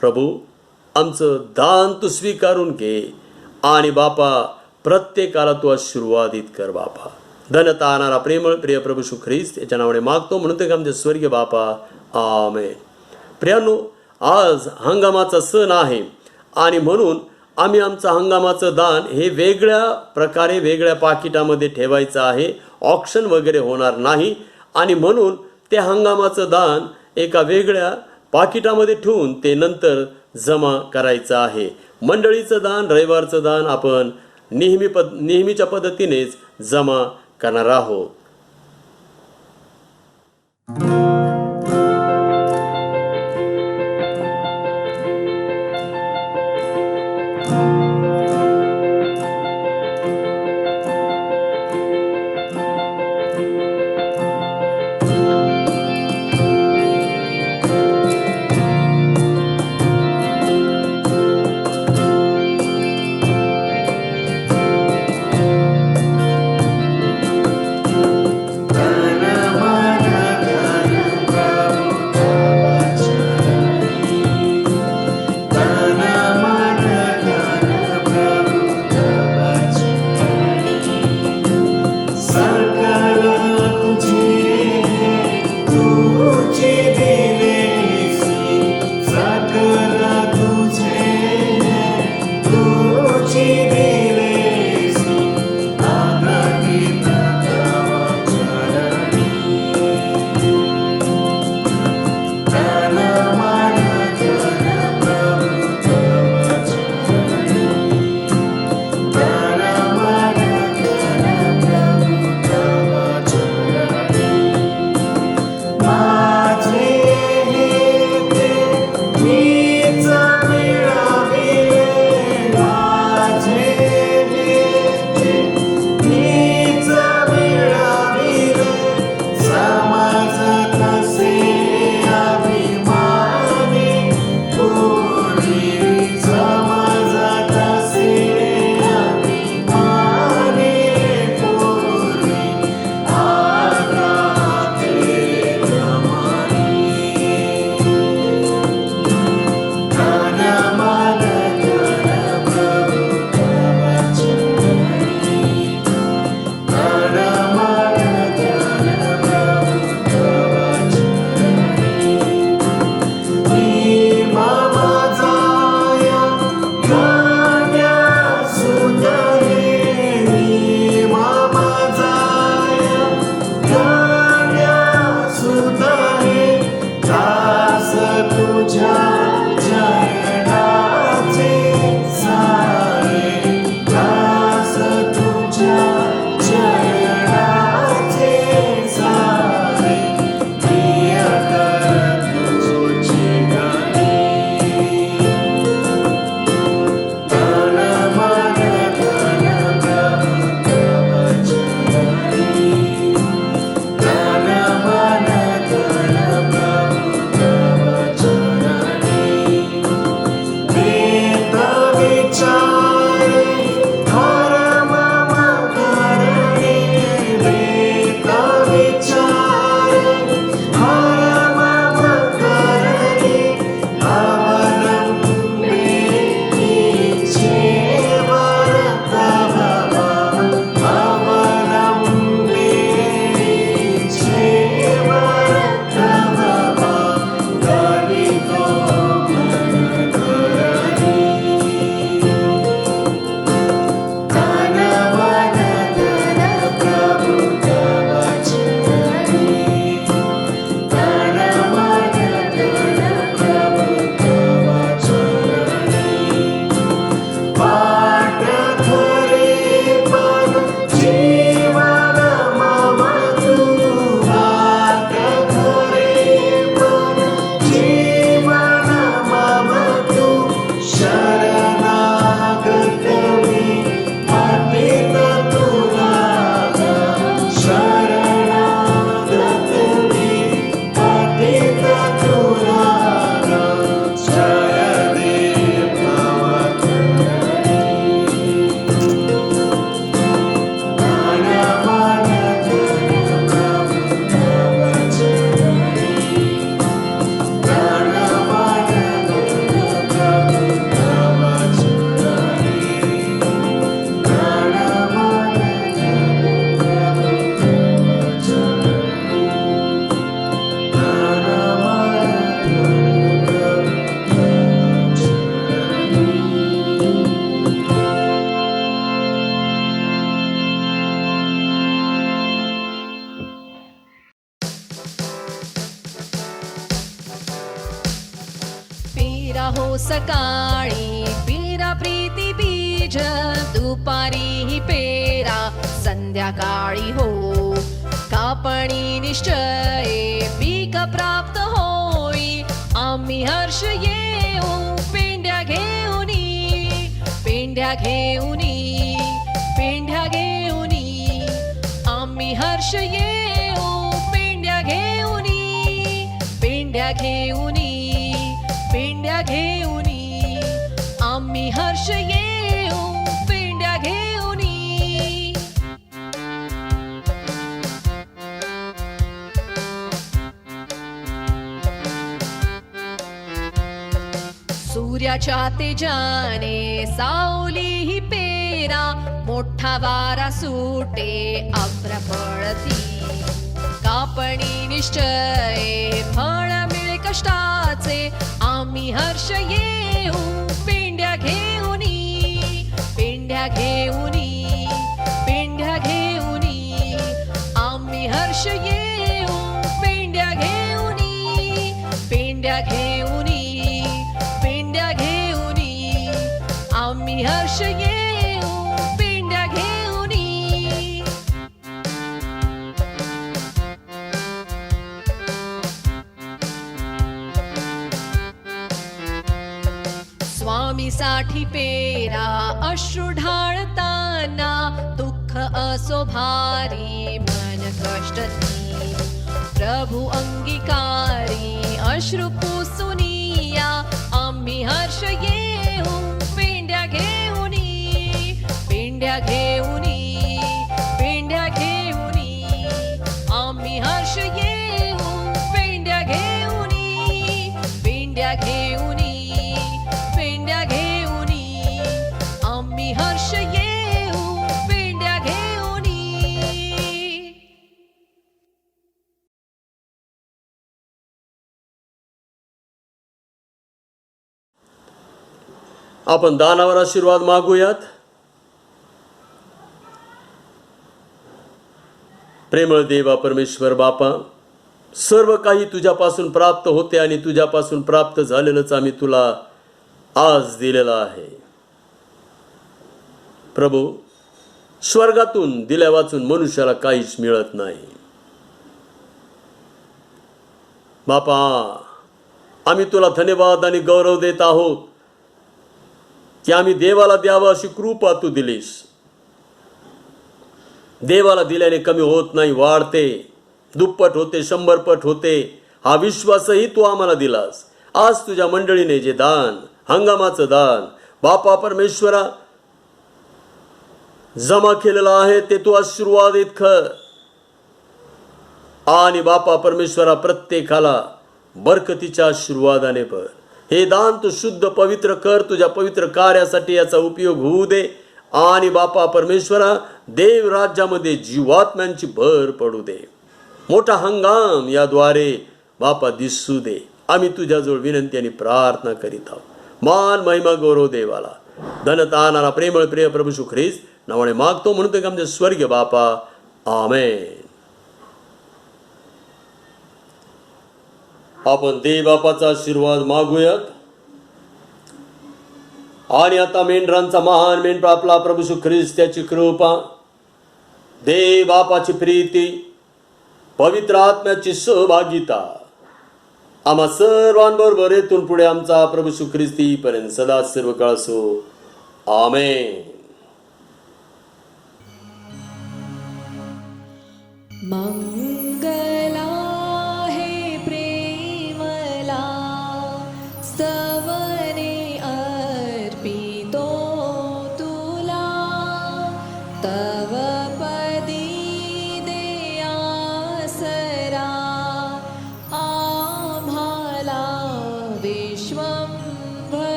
प्रभू, आमचं दान तू स्वीकारून घे आणि बापा प्रत्येकाला तू आशीर्वादित कर बापा. धन्यता आणणारा प्रेमळ प्रिय प्रभू येशू ख्रिस्त याच्या नावाने मागतो, म्हणून ते आमचे स्वर्गीय बापा. आमेन. प्रियांनो, आज हंगामाचा सण आहे आणि म्हणून आम्ही आमचं हंगामाचं दान हे वेगळ्या प्रकारे वेगळ्या पाकिटामध्ये ठेवायचं आहे. ऑक्शन वगैरे होणार नाही. आणि म्हणून ते हंगामाचं दान एका वेगळ्या पाकिटामध्ये ठेवून ते नंतर जमा करायचं आहे. मंडळीचं दान, रविवारचं दान आपण नेहमीच्या पद्धतीनेच जमा करणार आहोत. मन मन पेरा हो सकाळी, पेरा प्रीती बीज, दुपारी पेरा संध्याकाळी हो. कापणी निश्चये पीक प्राप्त होई, आम्ही हर्ष येऊ पेंड्या घेऊनी, पेंड्या घेऊनी, पेंड्या घेऊनी. आम्ही हर्ष येऊ पेंड्या घेऊनी, पेंड्या घेऊनी, पेंड्या घेऊनी. आम्ही हर्ष येऊ पेंड्या घेऊनी. सूर्याच्या तेजाने सावली ही पेरा, मोठा वारा सुटे अभ्र पळती. कापणी निश्चये फळ मिळे कष्टाचे, आम्ही हर्ष येऊ पेंड्या घेऊनी, पेंड्या घेऊनी, पेंड्या घेऊनी. आम्ही हर्ष येऊ पेंड्या घेऊनी, पेंड्या घेऊनी, पेंड्या घेऊनी. आम्ही हर्ष येऊ पेंड्या घेऊनी. स्वामीसाठी पेरा अश्रू ढाळताना, दुःख असो भारी मन कष्ट ती. प्रभू अंगीकारी अश्रू पुसुनिया, आम्ही हर्ष येऊ पेंड्या घेऊनी, पेंड्या घेऊनी, पेंड्या घेऊनी. आम्ही हर्ष येऊ पेंड्या घेऊनी, पेंड्या घेऊनी, पेंड्या घेऊनी. आम्ही हर्ष येऊ पेंड्या घेऊनी. आपण दानावर आशीर्वाद मागूयात. प्रेमळ देवा परमेश्वर बापा, सर्व काही तुझ्यापासून प्राप्त होते आणि तुझ्यापासून प्राप्त झालेलंच आम्ही तुला आज दिलेलं आहे. प्रभू, स्वर्गातून दिल्या वाचून मनुष्याला काहीच मिळत नाही. बापा, आम्ही तुला धन्यवाद आणि गौरव देत आहोत की आम्ही देवाला द्यावं अशी कृपा तू दिलीस. देवाला दिल्याने कमी होत नाही, वाढते, दुप्पट होते, 100 पट होते. हा विश्वासही तू आम्हाला दिलास. आज तुझ्या मंडळीने जे दान, हंगामाचं दान बापा परमेश्वरा जमा केलेलं आहे ते तू आशीर्वादित कर. आणि बापा परमेश्वरा प्रत्येकाला बरकतीच्या आशीर्वादाने भर. हे दान तू शुद्ध पवित्र कर, तुझ्या पवित्र कार्यासाठी याचा उपयोग होऊ दे. आणि बापा परमेश्वरा देव राज्यामध्ये जीवात्म्यांची भर पडू दे. मोठा हंगाम याद्वारे बापा दिसू दे. आम्ही तुझ्याजवळ विनंती आणि प्रार्थना करीत आहोत. मान महिमा गौरव देवाला. धनतानाला प्रेमळ प्रिय प्रभू येशू ख्रिस्त नावाने मागतो, म्हणतो की आमचे स्वर्गीय बापा, आमेन. आपण देव बापाचा आशीर्वाद मागूयात. आणि आता मेंढरांचा महान मेंढरा आपला प्रभू येशू ख्रिस्त त्याची कृपा, देव बापाची प्रीती, पवित्र आत्म्याची सहभागिता आम्हा सर्वांबरोबर येथून पुढे आमचा प्रभू येशू ख्रिस्ती पर्यंत सदा सर्व काळ असो. आमेन. मंगला हे प्रेमला स्तवने अर्पितो तुला. तव पदी दे आसरा आम्हाला विश्वंभरा.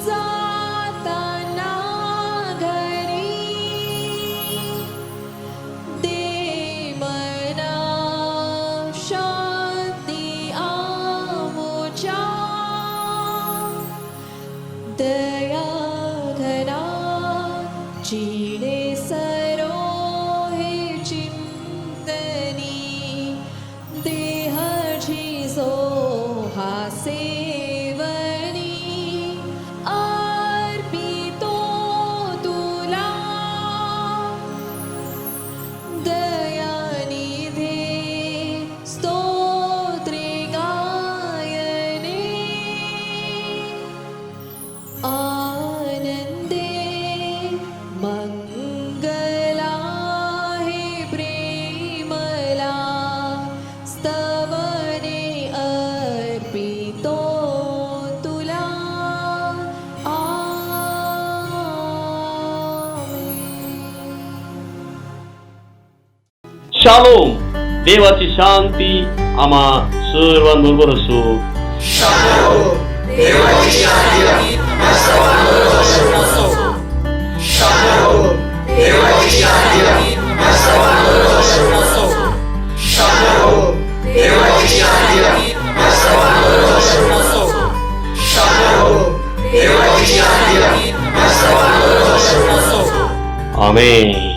जाताना घरी दे मना शांती आमुच्या. दया घना चिडे सरो हे चिंतनी. देह झिजो हासे शालोम. देवाची शांती आम्हा सर्वांबरोबर असो. आमेन.